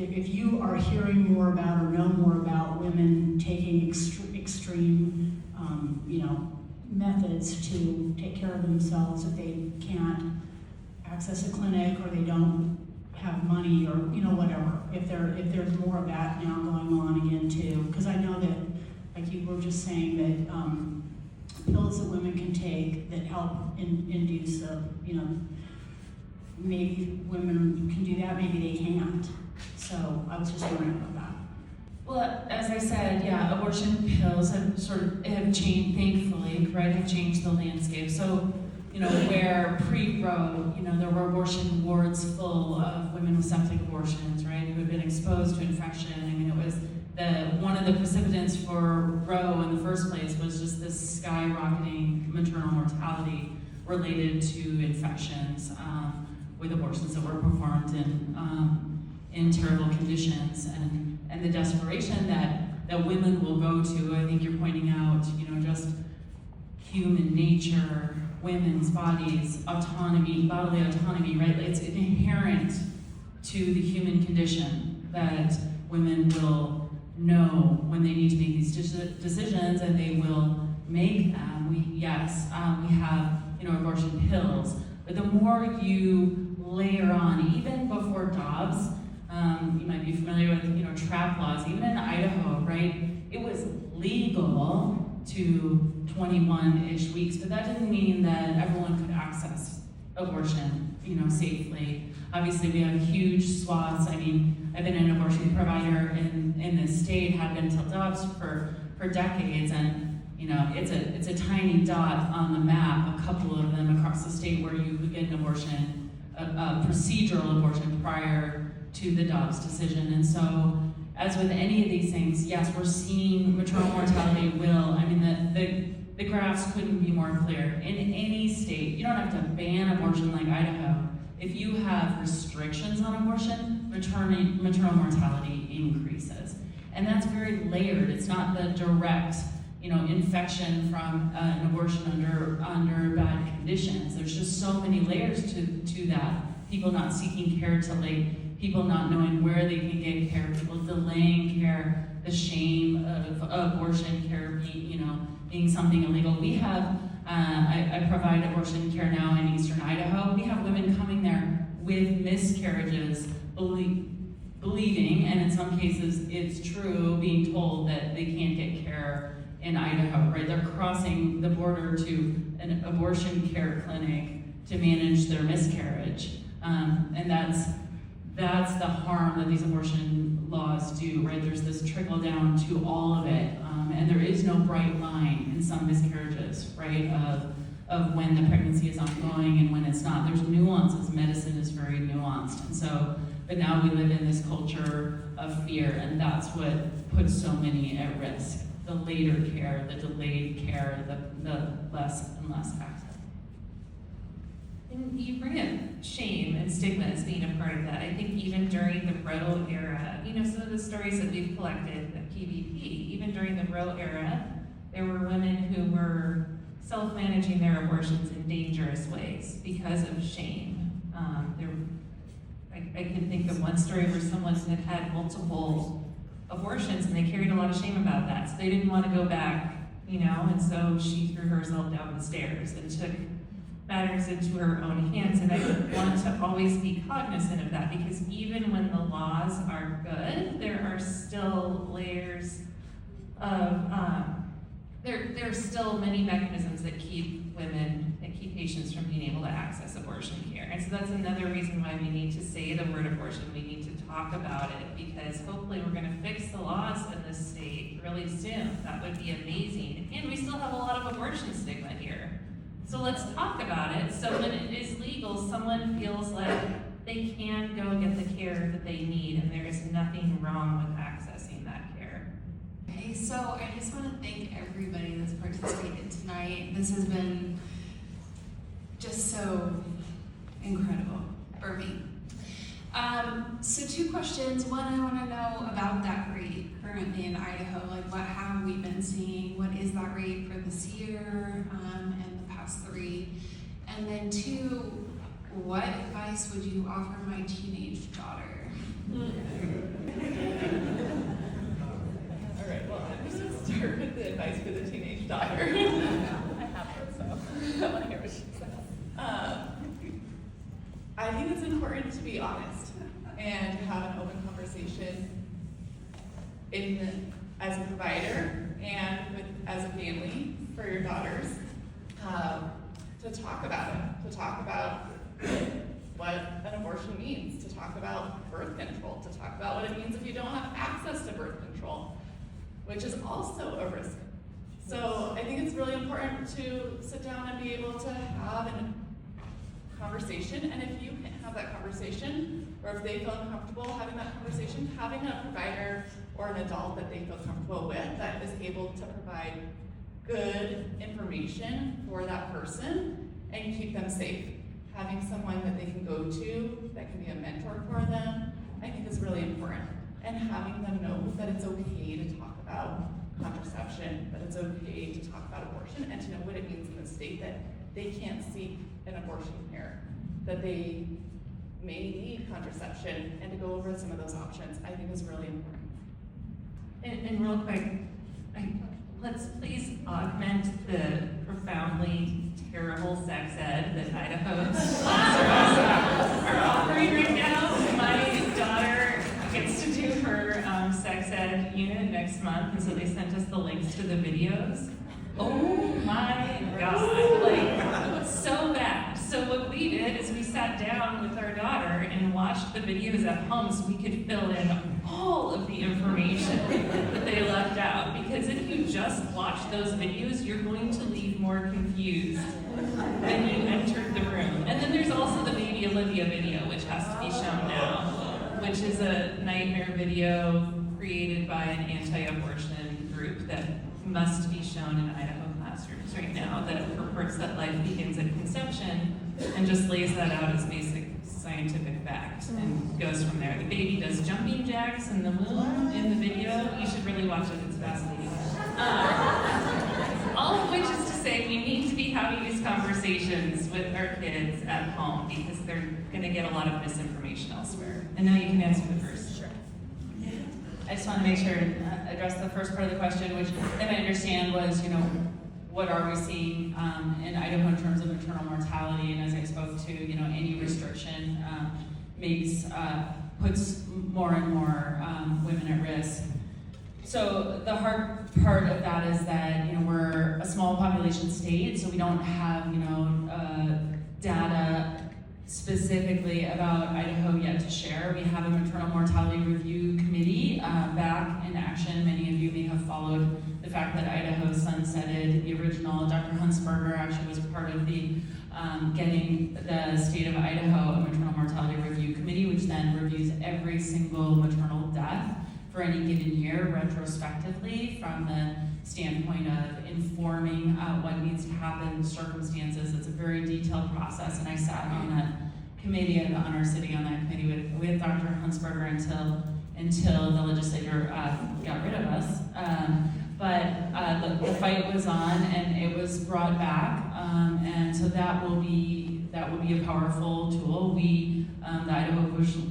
Speaker 16: if you are hearing more about or know more about women taking extreme methods to take care of themselves if they can't access a clinic or they don't have money or whatever. If there's more of that now going on again too, because I know that, like you were just saying, that pills that women can take that help induce maybe women can do that, maybe they can't. So I was just wondering about that.
Speaker 12: Well, as I said, yeah, abortion pills have changed, thankfully, right, have changed the landscape. So, where pre-Roe, there were abortion wards full of women with septic abortions, right, who had been exposed to infection. I mean, it was one of the precipitants for Roe in the first place was just this skyrocketing maternal mortality related to infections with abortions that were performed in terrible conditions, and the desperation that women will go to. I think you're pointing out, just human nature, women's bodies, autonomy, bodily autonomy, right? It's inherent to the human condition that women will know when they need to make these decisions, and they will make them. We have, abortion pills, but the more you layer on, even before Dobbs, you might be familiar with, trap laws. Even in Idaho, right, it was legal to 21-ish weeks, but that didn't mean that everyone could access abortion, safely. Obviously, we have huge swaths. I mean, I've been an abortion provider in this state, have been till Dobbs for decades, and it's a tiny dot on the map, a couple of them across the state where you could get an abortion, a procedural abortion prior to the Dobbs decision. And so, as with any of these things, yes, we're seeing maternal mortality The graphs couldn't be more clear. In any state, you don't have to ban abortion like Idaho. If you have restrictions on abortion, maternal mortality increases. And that's very layered. It's not the direct, infection from an abortion under bad conditions. There's just so many layers to that. People not seeking care till late, people not knowing where they can get care, people delaying care, the shame of abortion care being something illegal. We have, I provide abortion care now in Eastern Idaho. We have women coming there with miscarriages, believing, and in some cases it's true, being told that they can't get care in Idaho, right? They're crossing the border to an abortion care clinic to manage their miscarriage. And that's the harm that these abortion laws do, right? There's this trickle down to all of it. And there is no bright line in some miscarriages, right? Of when the pregnancy is ongoing and when it's not. There's nuances. Medicine is very nuanced. And so, but now we live in this culture of fear, and that's what puts so many at risk. The later care, the delayed care, the less and less access.
Speaker 13: And you bring up shame and stigma as being a part of that. I think even during the Roe era, some of the stories that we've collected at PVP, even during the Roe era, there were women who were self-managing their abortions in dangerous ways because of shame. I can think of one story where someone had multiple abortions and they carried a lot of shame about that. So they didn't want to go back, and so she threw herself down the stairs and took matters into her own hands. And I want to always be cognizant of that, because even when the laws are good, there are still layers of, there are still many mechanisms that keep women, that keep patients from being able to access abortion care. And so that's another reason why we need to say the word abortion. We need to talk about it, because hopefully we're going to fix the laws in this state really soon. That would be amazing. And we still have a lot of abortion stigma here. So let's talk about it, so when it is legal, someone feels like they can go get the care that they need, and there is nothing wrong with accessing that care.
Speaker 17: Okay, so I just want to thank everybody that's participated tonight. This has been just so incredible for me. So 2 questions. One, I want to know about that rate currently in Idaho. Like, what have we been seeing? What is that rate for this year and the past 3? And then 2, what advice would you offer my teenage daughter?
Speaker 14: All right, well, I'm just going to start with the advice for the teenage daughter. I have her, so I want to hear what she says. I think it's important to be honest and have an open conversation as a provider and as a family for your daughters, to talk about it, to talk about what an abortion means, to talk about birth control, to talk about what it means if you don't have access to birth control, which is also a risk. So I think it's really important to sit down and be able to have a conversation, and if you can't have that conversation, or if they feel uncomfortable having that conversation, having a provider or an adult that they feel comfortable with that is able to provide good information for that person and keep them safe. Having someone that they can go to that can be a mentor for them, I think is really important. And having them know that it's okay to talk about contraception, that it's okay to talk about abortion, and to know what it means in the state that they can't seek an abortion here, that they may need contraception, and to go over some of those options, I think is really important.
Speaker 13: And real quick, let's please augment the profoundly terrible sex ed that Idaho's sponsors are offering right now. My daughter gets to do her sex ed unit next month, and so they sent us the links to the videos. Oh my God, like, so bad. So what we did is we sat down with our daughter and watched the videos at home so we could fill in all of the information that they left out. Because if you just watch those videos, you're going to leave more confused than you entered the room. And then there's also the Baby Olivia video, which has to be shown now, which is a nightmare video created by an anti-abortion group that must be shown in Idaho classes.
Speaker 12: classrooms right now that purports that life begins at conception and just lays that out as basic scientific fact and goes from there. The baby does jumping jacks in the moon in the video. You should really watch it, it's fascinating. All of which is to say we need to be having these conversations with our kids at home because they're going to get a lot of misinformation elsewhere. And now you can answer the first. Sure.
Speaker 13: I just want to make sure to address the first part of the question, which then I understand was, what are we seeing in Idaho in terms of maternal mortality? And as I spoke to, any restriction puts more and more women at risk. So the hard part of that is that we're a small population state, so we don't have data specifically about Idaho yet to share. We have a maternal mortality review committee back in action. Many of you may have followed the fact that Idaho sunsetted the original. Dr. Huntsberger actually was part of the getting the state of Idaho a maternal mortality review committee, which then reviews every single maternal death for any given year retrospectively from the standpoint of informing what needs to happen, circumstances. It's a very detailed process, and I sat on that committee. I had the honor of sitting on that committee with Dr. Huntsberger until the legislature got rid of us. But the fight was on, and it was brought back, and so that will be a powerful tool. We, the Idaho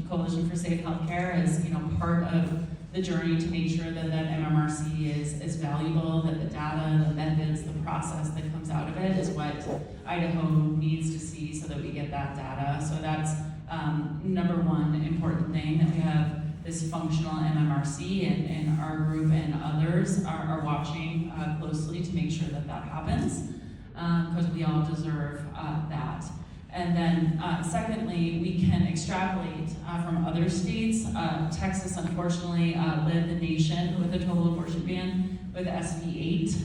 Speaker 13: Coalition for Safe Healthcare, is part of the journey to make sure that MMRC is valuable, that the data, the methods, the process that comes out of it is what Idaho needs to see so that we get that data. So that's number one important thing, that we have this functional MMRC, and our group and others are watching closely to make sure that happens, because we all deserve that. And then secondly, we can extrapolate from other states. Texas, unfortunately, led the nation with a total abortion ban with SB 8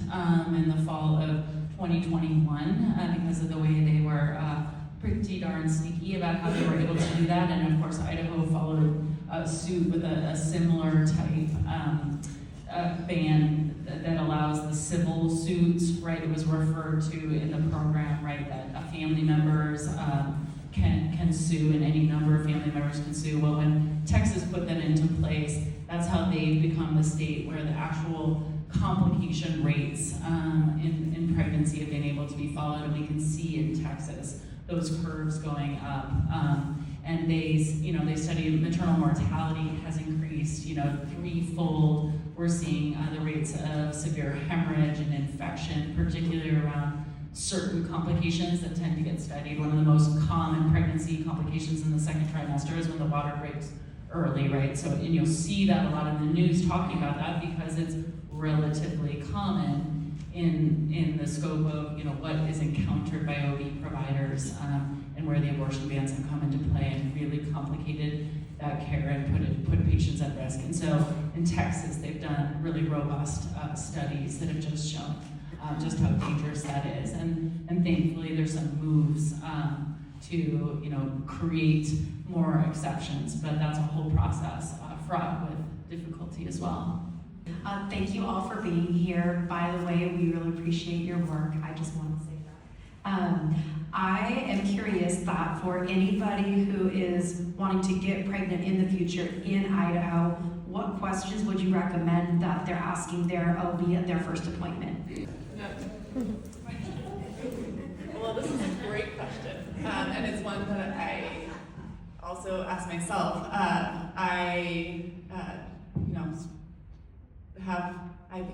Speaker 13: in the fall of 2021 because of the way they were pretty darn sneaky about how they were able to do that. And of course, Idaho followed suit with a similar type ban that allows the civil suits, right? It was referred to in the program, right, that family members can sue, and any number of family members can sue. Well, when Texas put that into place, that's how they've become the state where the actual complication rates in pregnancy have been able to be followed, and we can see in Texas those curves going up. And they studied maternal mortality has increased, threefold. We're seeing the rates of severe hemorrhage and infection, particularly around certain complications that tend to get studied. One of the most common pregnancy complications in the second trimester is when the water breaks early, right? So, and you'll see that a lot in the news talking about that because it's relatively common in the scope of what is encountered by OB providers and where the abortion bans have come into play and really complicated that care and put patients at risk. And so in Texas, they've done really robust studies that have just shown just how dangerous that is. And thankfully, there's some moves to create more exceptions, but that's a whole process fraught with difficulty as well.
Speaker 18: Thank you all for being here. By the way, we really appreciate your work. I just want to say that. I am curious that for anybody who is wanting to get pregnant in the future in Idaho, what questions would you recommend that they're asking their OB at their first appointment?
Speaker 14: Well, this is a great question, and it's one that I also ask myself. I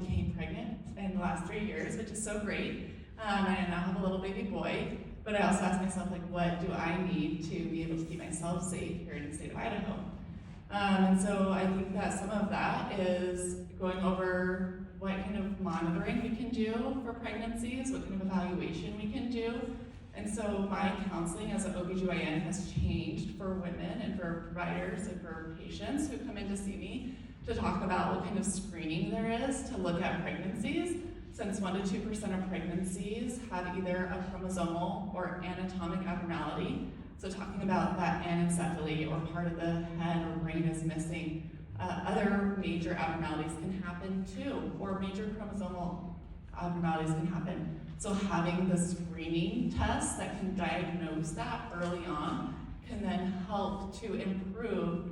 Speaker 14: became pregnant in the last 3 years, which is so great. I now have a little baby boy, but I also ask myself, what do I need to be able to keep myself safe here in the state of Idaho? And so I think that some of that is going over what kind of monitoring we can do for pregnancies, what kind of evaluation we can do. And so my counseling as an OBGYN has changed for women and for providers and for patients who come in to see me to talk about what kind of screening there is to look at pregnancies, since 1% to 2% of pregnancies have either a chromosomal or anatomic abnormality. So talking about that anencephaly or part of the head or brain is missing. Other major abnormalities can happen too, or major chromosomal abnormalities can happen. So having the screening test that can diagnose that early on can then help to improve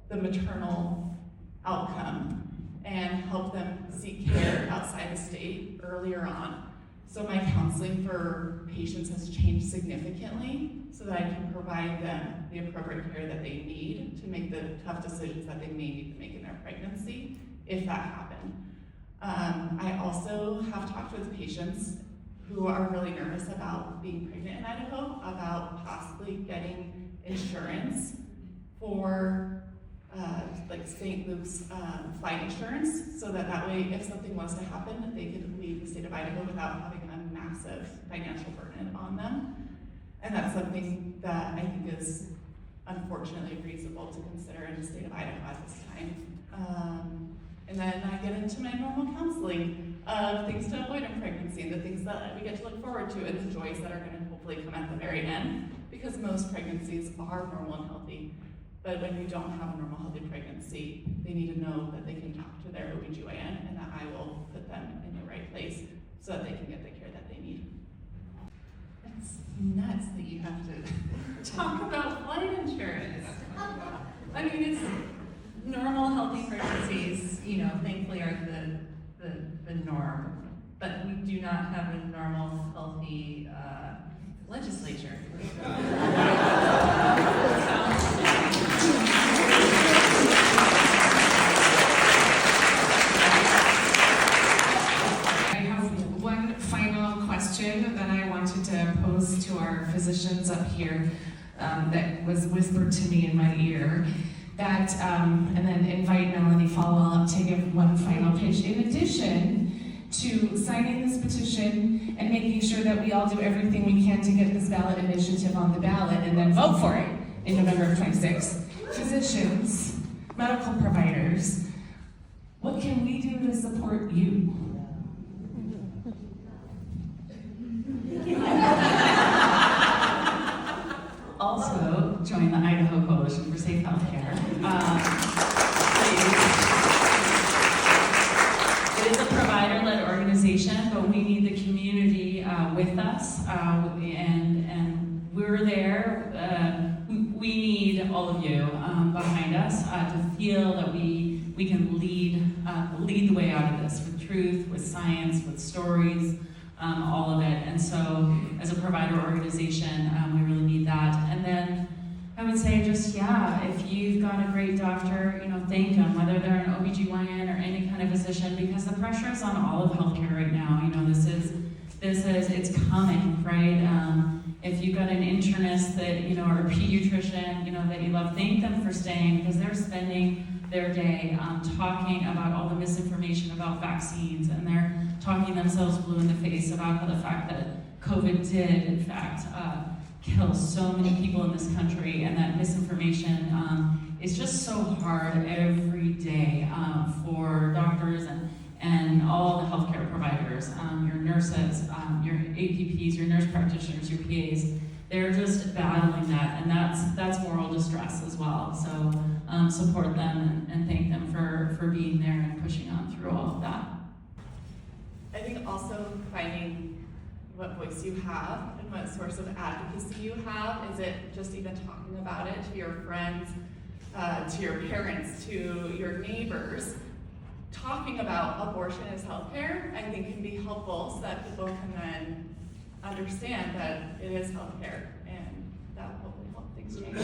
Speaker 14: the maternal outcome and help them seek care outside the state earlier on. So my counseling for patients has changed significantly so that I can provide them the appropriate care that they need to make the tough decisions that they may need to make in their pregnancy, if that happened. I also have talked with patients who are really nervous about being pregnant in Idaho, about possibly getting insurance for like St. Luke's flight insurance, so that way if something was to happen, they could leave the state of Idaho without having a massive financial burden on them. And that's something that I think is unfortunately reasonable to consider in the state of Idaho at this time. And then I get into my normal counseling of things to avoid in pregnancy, the things that we get to look forward to, and the joys that are going to hopefully come at the very end, because most pregnancies are normal and healthy. But when you don't have a normal healthy pregnancy, they need to know that they can talk to their OBGYN and that I will put them in the right place so that they can get the care that they need.
Speaker 12: It's nuts that you have to talk about flight insurance. I mean, it's normal, healthy pregnancies, thankfully are the norm, but we do not have a normal, healthy legislature.
Speaker 19: That I wanted to pose to our physicians up here that was whispered to me in my ear, that and then invite Melanie Folwell up to give one final pitch. In addition to signing this petition and making sure that we all do everything we can to get this ballot initiative on the ballot and then vote for it in November of 26, physicians, medical providers, what can we do to support you? Also, join the Idaho Coalition for Safe Healthcare. It is a provider-led organization, but we need the community with us, and we're there. We need all of you behind us to feel that we can lead the way out of this with truth, with science, with stories. All of it. And so as a provider organization, we really need that. And then I would say just, if you've got a great doctor, thank them, whether they're an OBGYN or any kind of physician, because the pressure is on all of healthcare right now. It's coming, right? If you've got an internist that, or a pediatrician, that you love, thank them for staying, because they're spending their day talking about all the misinformation about vaccines, and they're talking themselves blue in the face about the fact that COVID did, in fact, kill so many people in this country, and that misinformation is just so hard every day for doctors and all the healthcare providers, your nurses, your APPs, your nurse practitioners, your PAs. They're just battling that, and that's moral distress as well. So support them and thank them for being there and pushing on through all of that.
Speaker 14: I think also finding what voice you have and what source of advocacy you have. Is it just even talking about it to your friends, to your parents, to your neighbors? Talking about abortion as healthcare, I think, can be helpful so that people can then understand that it is healthcare, and that will hopefully help things change.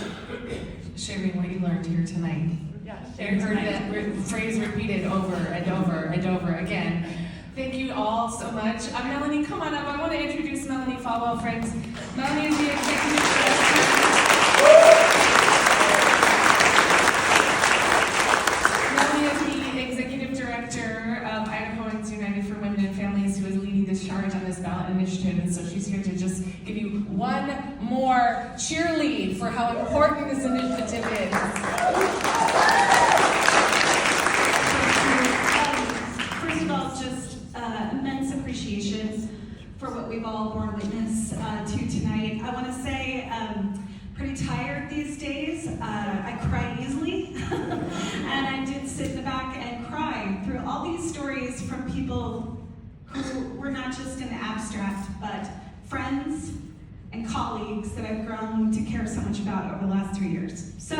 Speaker 19: Sharing what you learned here tonight.
Speaker 14: Yeah,
Speaker 19: You heard that phrase repeated over and over and over again. Thank you all so much. Melanie, come on up. I want to introduce Melanie Folwell, friends. Melanie is the executive director. Melanie is the executive director of Idahoans United for Women and Families, who is leading this charge on this ballot initiative. And so she's here to just give you one more cheerlead for how important this initiative is.
Speaker 20: First of all, just immense appreciation for what we've all borne witness to tonight. I want to say pretty tired these days. I cry easily, and I did sit in the back and cry through all these stories from people who who were not just in the abstract, but friends and colleagues that I've grown to care so much about over the last 3 years. So,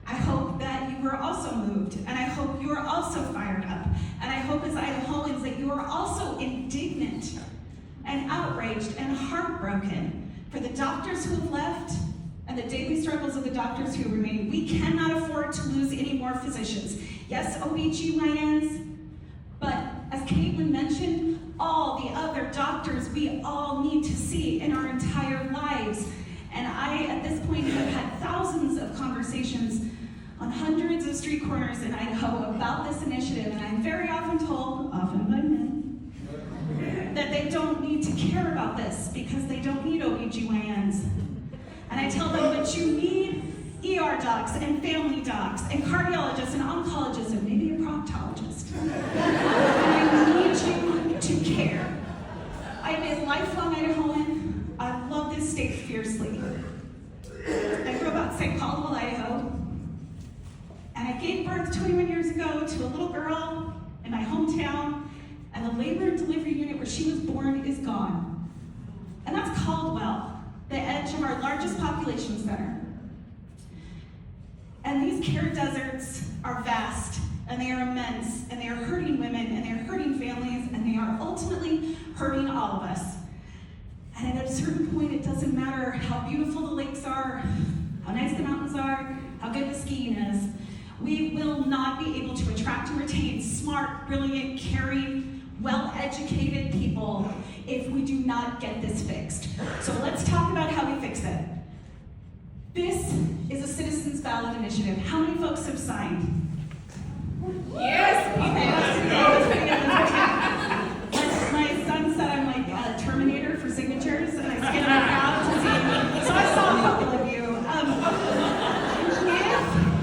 Speaker 20: I hope that you were also moved, and I hope you are also fired up, and I hope as Idahoans that you are also indignant and outraged and heartbroken for the doctors who have left and the daily struggles of the doctors who remain. We cannot afford to lose any more physicians. Yes, OBGYNs, but as Caitlin mentioned, all the other doctors we all need to see in our entire lives. And I, at this point, have had thousands of conversations on hundreds of street corners in Idaho about this initiative, and I'm very often told, often by men, that they don't need to care about this because they don't need OBGYNs. And I tell them, but you need ER docs and family docs and cardiologists and oncologists and maybe a proctologist. And I need you to care. I am a lifelong Idahoan. I love this state fiercely. I grew up in St. Paul, Idaho, and I gave birth 21 years ago to a little girl in my hometown, and the labor and delivery unit where she was born is gone. And that's Caldwell, the edge of our largest population center. And these care deserts are vast, and they are immense, and they are hurting women, and they are hurting families, and they are ultimately hurting all of us. And at a certain point, it doesn't matter how beautiful the lakes are, how nice the mountains are, how good the skiing is. We will not be able to attract and retain smart, brilliant, caring, well-educated people if we do not get this fixed. So let's talk about how we fix it. This is a citizens ballot initiative. How many folks have signed?
Speaker 1: Yes,
Speaker 20: My son said I'm like a Terminator for signatures, and I scanned the crowd to see. So I saw a couple of you.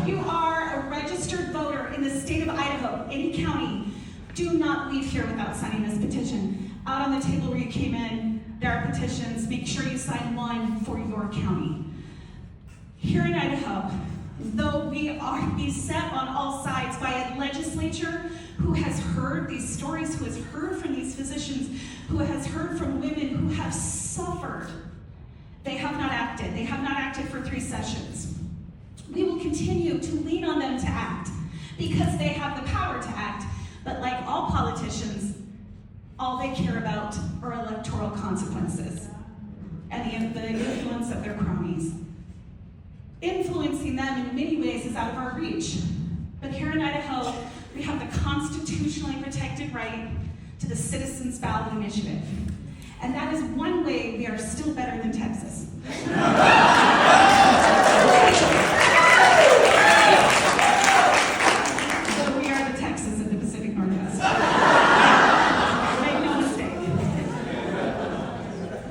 Speaker 20: If you are a registered voter in the state of Idaho, any county, do not leave here without signing this petition. Out on the table where you came in, there are petitions. Make sure you sign one for your county. Here in Idaho, though we are beset on all sides by a legislature who has heard these stories, who has heard from these physicians, who has heard from women who have suffered, they have not acted. They have not acted for 3 sessions. We will continue to lean on them to act because they have the power to act. But like all politicians, all they care about are electoral consequences and the influence of their cronies. Influencing them in many ways is out of our reach. But here in Idaho, we have the constitutionally protected right to the Citizens Ballot Initiative. And that is one way we are still better than Texas. So we are the Texas of the Pacific Northwest. Make no mistake.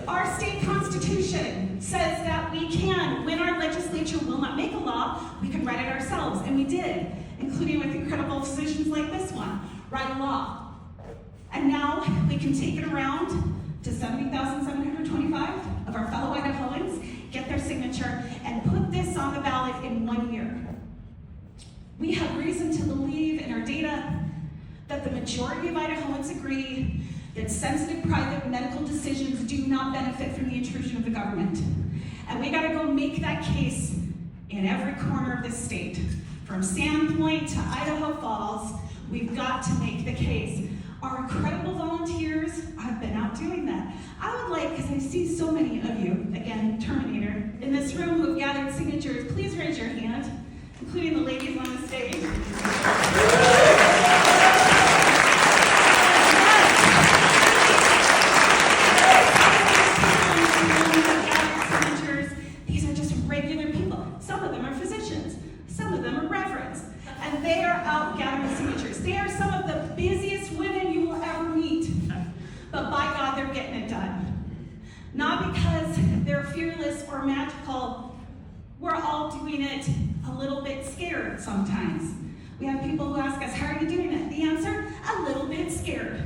Speaker 20: Our state constitution says that we can, when our legislature will not make a law, we can write it ourselves, and we did, including with incredible decisions like this one, write a law. And now we can take it around to 70,725 of our fellow Idahoans, get their signature, and put this on the ballot in 1 year. We have reason to believe in our data that the majority of Idahoans agree that sensitive private medical decisions do not benefit from the intrusion of the government. And we gotta go make that case in every corner of this state. From Sandpoint to Idaho Falls, we've got to make the case. Our incredible volunteers have been out doing that. I would like, because I see so many of you, again, Terminator, in this room who have gathered signatures, please raise your hand, including the ladies on the stage. These are just regular people. Some of them are physicians. Some of them are reverends. And they are out gathering signatures. They are some of the busiest women you will ever meet. But by God, they're getting it done. Not because they're fearless or magical. We're all doing it a little bit scared sometimes. We have people who ask us, how are you doing it? The answer, a little bit scared.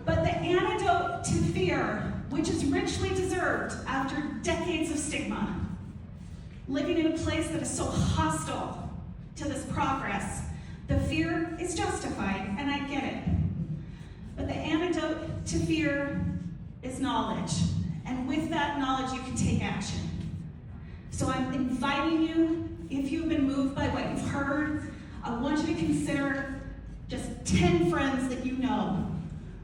Speaker 20: But the antidote to fear, which is richly deserved after decades of stigma, living in a place that is so hostile to this progress, the fear is justified, and I get it. to fear is knowledge. And with that knowledge, you can take action. So I'm inviting you, if you've been moved by what you've heard, I want you to consider just 10 friends that you know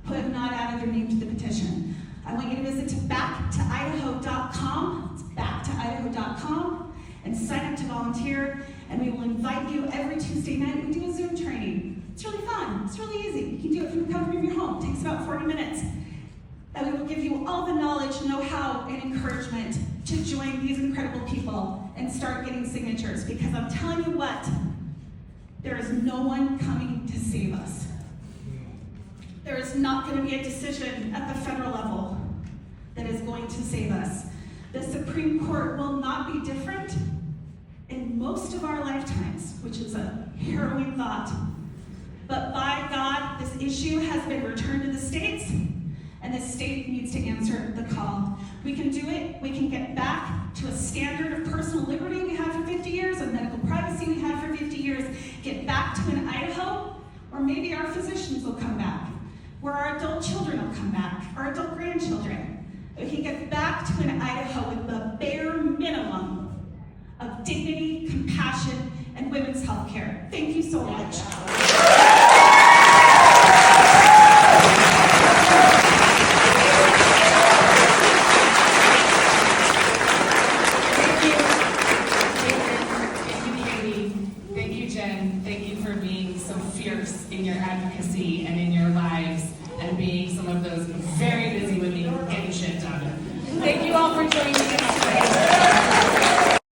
Speaker 20: who have not added their name to the petition. I want you to visit backttoidaho.com, it's backttoidaho.com, and sign up to volunteer, and we will invite you every Tuesday night. We do a Zoom training. It's really fun, it's really easy. You can do it from the comfort of your home. It takes about 40 minutes. And we will give you all the knowledge, know-how, and encouragement to join these incredible people and start getting signatures, because I'm telling you what, there is no one coming to save us. There is not going to be a decision at the federal level that is going to save us. The Supreme Court will not be different in most of our lifetimes, which is a harrowing thought. But by God, this issue has been returned to the states, and the state needs to answer the call. We can do it. We can get back to a standard of personal liberty we had for 50 years, of medical privacy we had for 50 years, get back to an Idaho, or maybe our physicians will come back, where our adult children will come back, our adult grandchildren. We can get back to an Idaho with the bare minimum of dignity, compassion, and women's health care. Thank you so much.
Speaker 12: Thank you, Jen. Thank you for being so fierce in your advocacy and in your lives, and being some of those very busy women getting shit done. Thank you all for joining me.